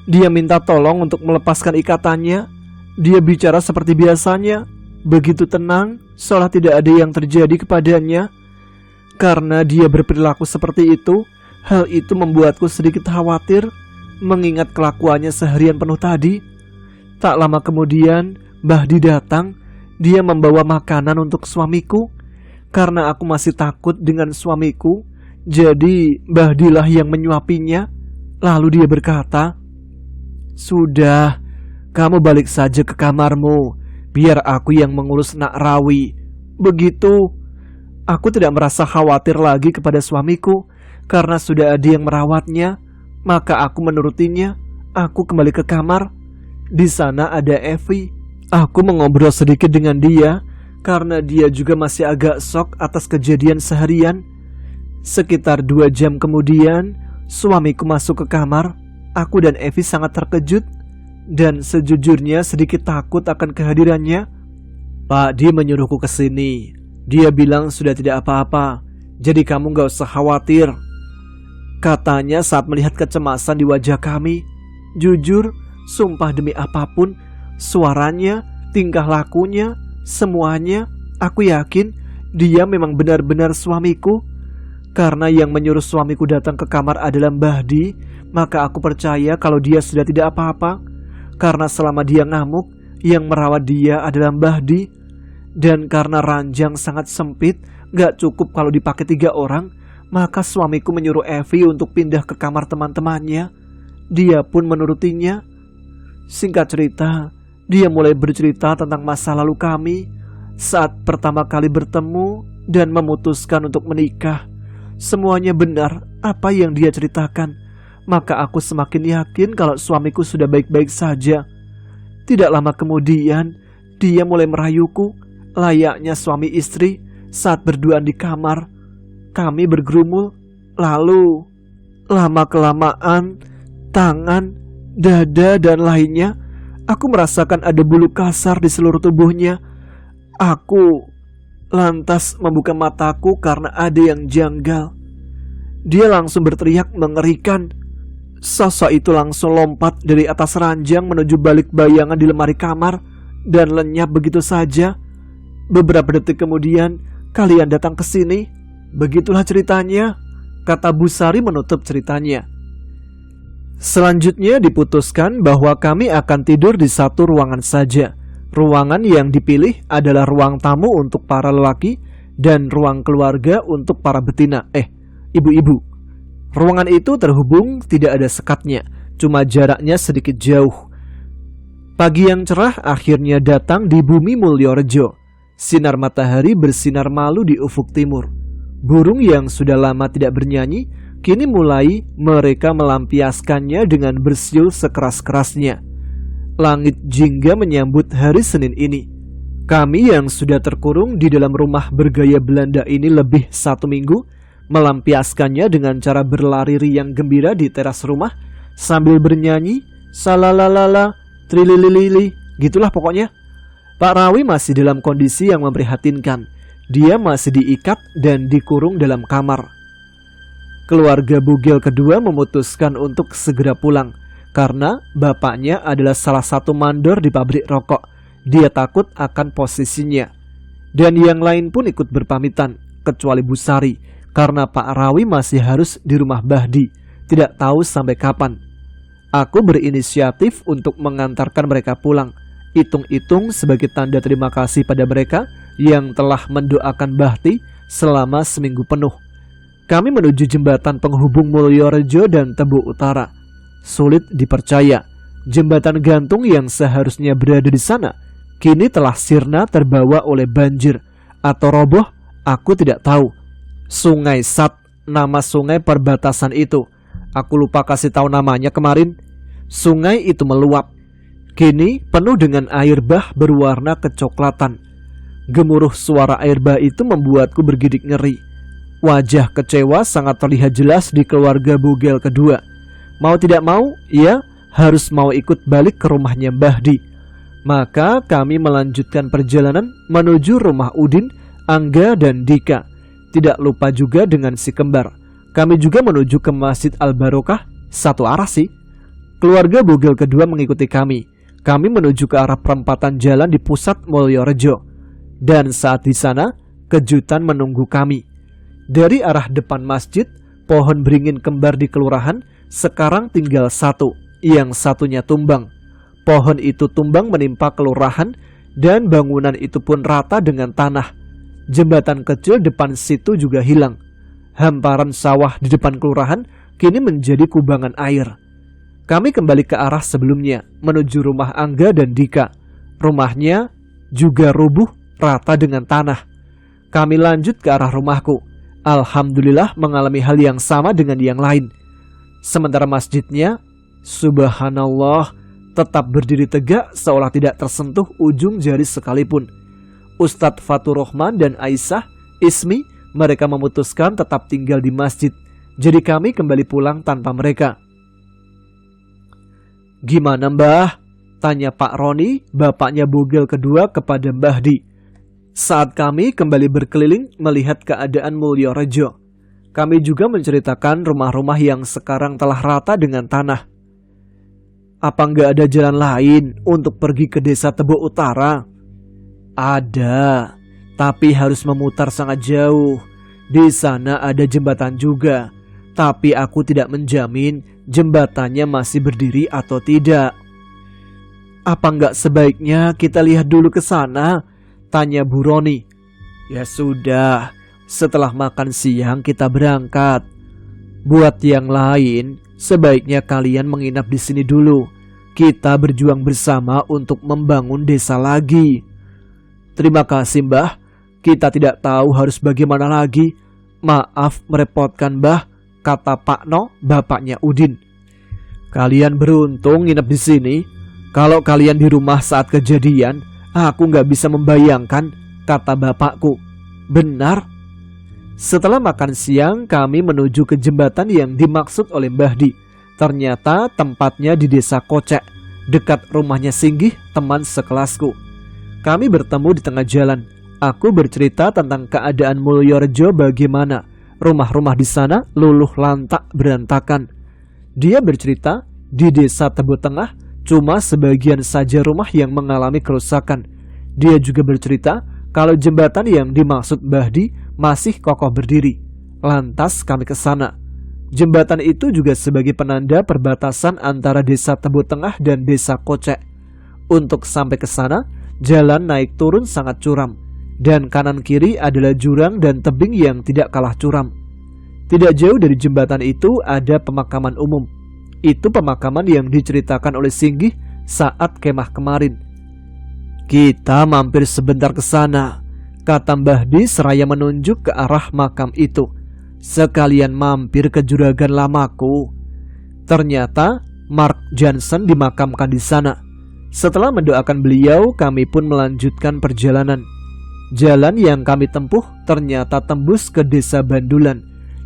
Dia minta tolong untuk melepaskan ikatannya. Dia bicara seperti biasanya, begitu tenang, seolah tidak ada yang terjadi kepadanya. Karena dia berperilaku seperti itu, hal itu membuatku sedikit khawatir, mengingat kelakuannya seharian penuh tadi. Tak lama kemudian, Bahdi datang. Dia membawa makanan untuk suamiku. Karena aku masih takut dengan suamiku, jadi Bahdilah yang menyuapinya. Lalu dia berkata, "Sudah, kamu balik saja ke kamarmu. Biar aku yang mengurus Nak Rawi. Begitu. Aku tidak merasa khawatir lagi kepada suamiku karena sudah ada yang merawatnya. Maka aku menurutinya. Aku kembali ke kamar. Di sana ada Evi. Aku mengobrol sedikit dengan dia karena dia juga masih agak shock atas kejadian seharian. Sekitar 2 jam kemudian, suamiku masuk ke kamar. Aku dan Evi sangat terkejut dan sejujurnya sedikit takut akan kehadirannya. Pak Di menyuruhku ke sini. Dia bilang sudah tidak apa-apa, jadi kamu gak usah khawatir, katanya saat melihat kecemasan di wajah kami. Jujur, sumpah demi apapun, suaranya, tingkah lakunya, semuanya, aku yakin dia memang benar-benar suamiku. Karena yang menyuruh suamiku datang ke kamar adalah Mbah Di, maka aku percaya kalau dia sudah tidak apa-apa. Karena selama dia ngamuk, yang merawat dia adalah Mbah Di. Dan karena ranjang sangat sempit, gak cukup kalau dipakai 3 orang, maka suamiku menyuruh Evi untuk pindah ke kamar teman-temannya. Dia pun menurutinya. Singkat cerita, dia mulai bercerita tentang masa lalu kami saat pertama kali bertemu dan memutuskan untuk menikah. Semuanya benar apa yang dia ceritakan. Maka aku semakin yakin kalau suamiku sudah baik-baik saja. Tidak lama kemudian, dia mulai merayuku layaknya suami istri saat berduaan di kamar. Kami bergerumul, lalu lama-kelamaan tangan, dada, dan lainnya, aku merasakan ada bulu kasar di seluruh tubuhnya. Aku lantas membuka mataku karena ada yang janggal. Dia langsung berteriak mengerikan. Sosok itu langsung lompat dari atas ranjang menuju balik bayangan di lemari kamar dan lenyap begitu saja. Beberapa detik kemudian, kalian datang ke sini. Begitulah ceritanya, kata Bu Sari menutup ceritanya. Selanjutnya diputuskan bahwa kami akan tidur di satu ruangan saja. Ruangan yang dipilih adalah ruang tamu untuk para lelaki dan ruang keluarga untuk para betina. Ibu-ibu. Ruangan itu terhubung, tidak ada sekatnya, cuma jaraknya sedikit jauh. Pagi yang cerah akhirnya datang di bumi Mulyorejo. Sinar matahari bersinar malu di ufuk timur. Burung yang sudah lama tidak bernyanyi, kini mulai mereka melampiaskannya dengan bersiul sekeras-kerasnya. Langit jingga menyambut hari Senin ini. Kami yang sudah terkurung di dalam rumah bergaya Belanda ini lebih 1 minggu, melampiaskannya dengan cara berlari riang gembira di teras rumah, sambil bernyanyi, salalalala, trilililili, gitulah pokoknya. Pak Rawi masih dalam kondisi yang memprihatinkan. Dia masih diikat dan dikurung dalam kamar. Keluarga bugil kedua memutuskan untuk segera pulang karena bapaknya adalah salah satu mandor di pabrik rokok. Dia takut akan posisinya. Dan yang lain pun ikut berpamitan, kecuali Bu Sari, karena Pak Rawi masih harus di rumah Bahdi, tidak tahu sampai kapan. Aku berinisiatif untuk mengantarkan mereka pulang. Hitung-hitung sebagai tanda terima kasih pada mereka yang telah mendoakan Bahti selama 1 minggu penuh. Kami menuju jembatan penghubung Mulyorejo dan Tebu Utara. Sulit dipercaya, jembatan gantung yang seharusnya berada di sana kini telah sirna terbawa oleh banjir atau roboh, aku tidak tahu. Sungai Sat, nama sungai perbatasan itu. Aku lupa kasih tahu namanya kemarin. Sungai itu meluap. Kini penuh dengan air bah berwarna kecoklatan. Gemuruh suara air bah itu membuatku bergidik ngeri. Wajah kecewa sangat terlihat jelas di keluarga bugil kedua. Mau tidak mau, ia harus mau ikut balik ke rumahnya Bahdi. Maka kami melanjutkan perjalanan menuju rumah Udin, Angga, dan Dika. Tidak lupa juga dengan si kembar. Kami juga menuju ke Masjid Al-Barokah, satu arah sih. Keluarga bugil kedua mengikuti kami. Kami menuju ke arah perempatan jalan di pusat Mulyorejo. Dan saat di sana, kejutan menunggu kami. Dari arah depan masjid, pohon beringin kembar di kelurahan sekarang tinggal 1, yang satunya tumbang. Pohon itu tumbang menimpa kelurahan dan bangunan itu pun rata dengan tanah. Jembatan kecil depan situ juga hilang. Hamparan sawah di depan kelurahan kini menjadi kubangan air. Kami kembali ke arah sebelumnya, menuju rumah Angga dan Dika. Rumahnya juga rubuh rata dengan tanah. Kami lanjut ke arah rumahku. Alhamdulillah mengalami hal yang sama dengan yang lain. Sementara masjidnya, subhanallah, tetap berdiri tegak seolah tidak tersentuh ujung jari sekalipun. Ustadz Fatur Rahman dan Aisyah, Ismi, mereka memutuskan tetap tinggal di masjid. Jadi kami kembali pulang tanpa mereka. "Gimana Mbah?" tanya Pak Roni, bapaknya bugil kedua kepada Mbah Di. Saat kami kembali berkeliling melihat keadaan Mulyorejo, kami juga menceritakan rumah-rumah yang sekarang telah rata dengan tanah. "Apa nggak ada jalan lain untuk pergi ke desa Tebo Utara?" "Ada, tapi harus memutar sangat jauh. Di sana ada jembatan juga, tapi aku tidak menjamin jembatannya masih berdiri atau tidak." "Apa nggak sebaiknya kita lihat dulu ke sana?" tanya Bu Roni. "Ya sudah, setelah makan siang kita berangkat. Buat yang lain, sebaiknya kalian menginap di sini dulu. Kita berjuang bersama untuk membangun desa lagi." "Terima kasih Mbah, kita tidak tahu harus bagaimana lagi. Maaf merepotkan Mbah," kata Pak No, bapaknya Udin. "Kalian beruntung nginep di sini. Kalau kalian di rumah saat kejadian, aku nggak bisa membayangkan," kata bapakku. "Benar." Setelah makan siang, kami menuju ke jembatan yang dimaksud oleh Mbah Di. Ternyata tempatnya di desa Kocek, dekat rumahnya Singgih, teman sekelasku. Kami bertemu di tengah jalan. Aku bercerita tentang keadaan Mulyorejo, bagaimana rumah-rumah di sana luluh lantak berantakan. Dia bercerita di desa Tebo Tengah cuma sebagian saja rumah yang mengalami kerusakan. Dia juga bercerita kalau jembatan yang dimaksud Mbah Di masih kokoh berdiri. Lantas kami ke sana. Jembatan itu juga sebagai penanda perbatasan antara desa Tebo Tengah dan desa Kocek. Untuk sampai ke sana, jalan naik turun sangat curam, dan kanan kiri adalah jurang dan tebing yang tidak kalah curam. Tidak jauh dari jembatan itu ada pemakaman umum. Itu pemakaman yang diceritakan oleh Singgih saat kemah kemarin. "Kita mampir sebentar ke sana," kata Mbah Di seraya menunjuk ke arah makam itu. "Sekalian mampir ke juragan lamaku." Ternyata Mark Johnson dimakamkan di sana. Setelah mendoakan beliau, kami pun melanjutkan perjalanan. Jalan yang kami tempuh ternyata tembus ke desa Bandulan.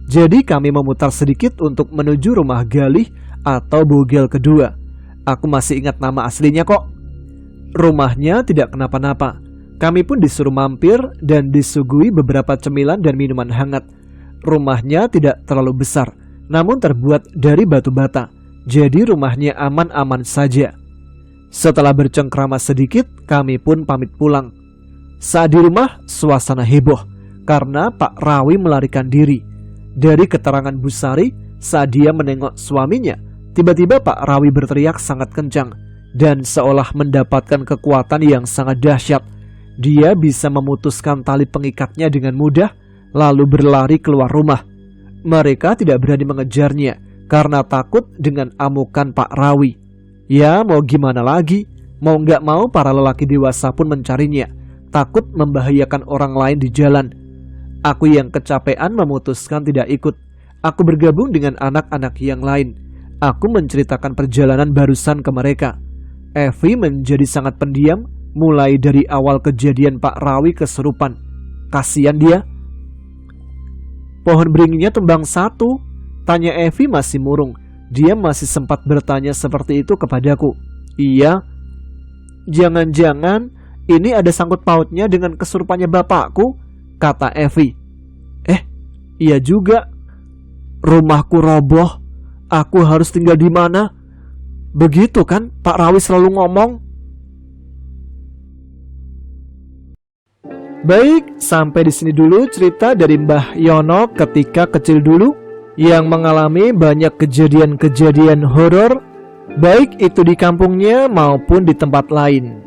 Jadi kami memutar sedikit untuk menuju rumah Galih atau bugil kedua. Aku masih ingat nama aslinya kok. Rumahnya tidak kenapa-napa. Kami pun disuruh mampir dan disuguhi beberapa cemilan dan minuman hangat. Rumahnya tidak terlalu besar, namun terbuat dari batu bata. Jadi rumahnya aman-aman saja. Setelah bercengkrama sedikit, kami pun pamit pulang. Saat di rumah, suasana heboh karena Pak Rawi melarikan diri. Dari keterangan Bu Sari, saat dia menengok suaminya, tiba-tiba Pak Rawi berteriak sangat kencang dan seolah mendapatkan kekuatan yang sangat dahsyat. Dia bisa memutuskan tali pengikatnya dengan mudah, lalu berlari keluar rumah. Mereka tidak berani mengejarnya karena takut dengan amukan Pak Rawi. Ya mau gimana lagi, mau nggak mau para lelaki dewasa pun mencarinya, takut membahayakan orang lain di jalan. Aku yang kecapean memutuskan tidak ikut. Aku bergabung dengan anak-anak yang lain. Aku menceritakan perjalanan barusan ke mereka. Evi menjadi sangat pendiam, mulai dari awal kejadian Pak Rawi kesurupan. Kasian dia. "Pohon beringinya tumbang satu?" tanya Evi masih murung. Dia masih sempat bertanya seperti itu kepadaku. "Iya." "Jangan-jangan ini ada sangkut pautnya dengan kesurupannya bapakku?" kata Evi. Iya juga. Rumahku roboh. Aku harus tinggal di mana?" Begitu kan Pak Rawi selalu ngomong. Baik, sampai di sini dulu cerita dari Mbah Yono ketika kecil dulu, yang mengalami banyak kejadian-kejadian horor, baik itu di kampungnya maupun di tempat lain.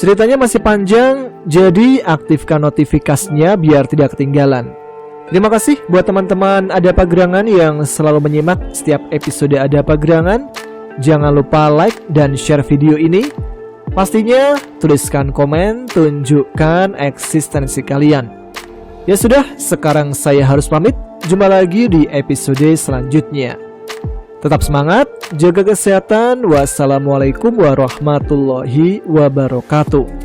Ceritanya masih panjang, jadi aktifkan notifikasinya biar tidak ketinggalan. Terima kasih buat teman-teman Ada Apa Gerangan yang selalu menyimak setiap episode Ada Apa Gerangan. Jangan lupa like dan share video ini. Pastinya tuliskan komen, tunjukkan eksistensi kalian. Ya sudah, sekarang saya harus pamit. Jumpa lagi di episode selanjutnya. Tetap semangat, jaga kesehatan. Wassalamualaikum warahmatullahi wabarakatuh.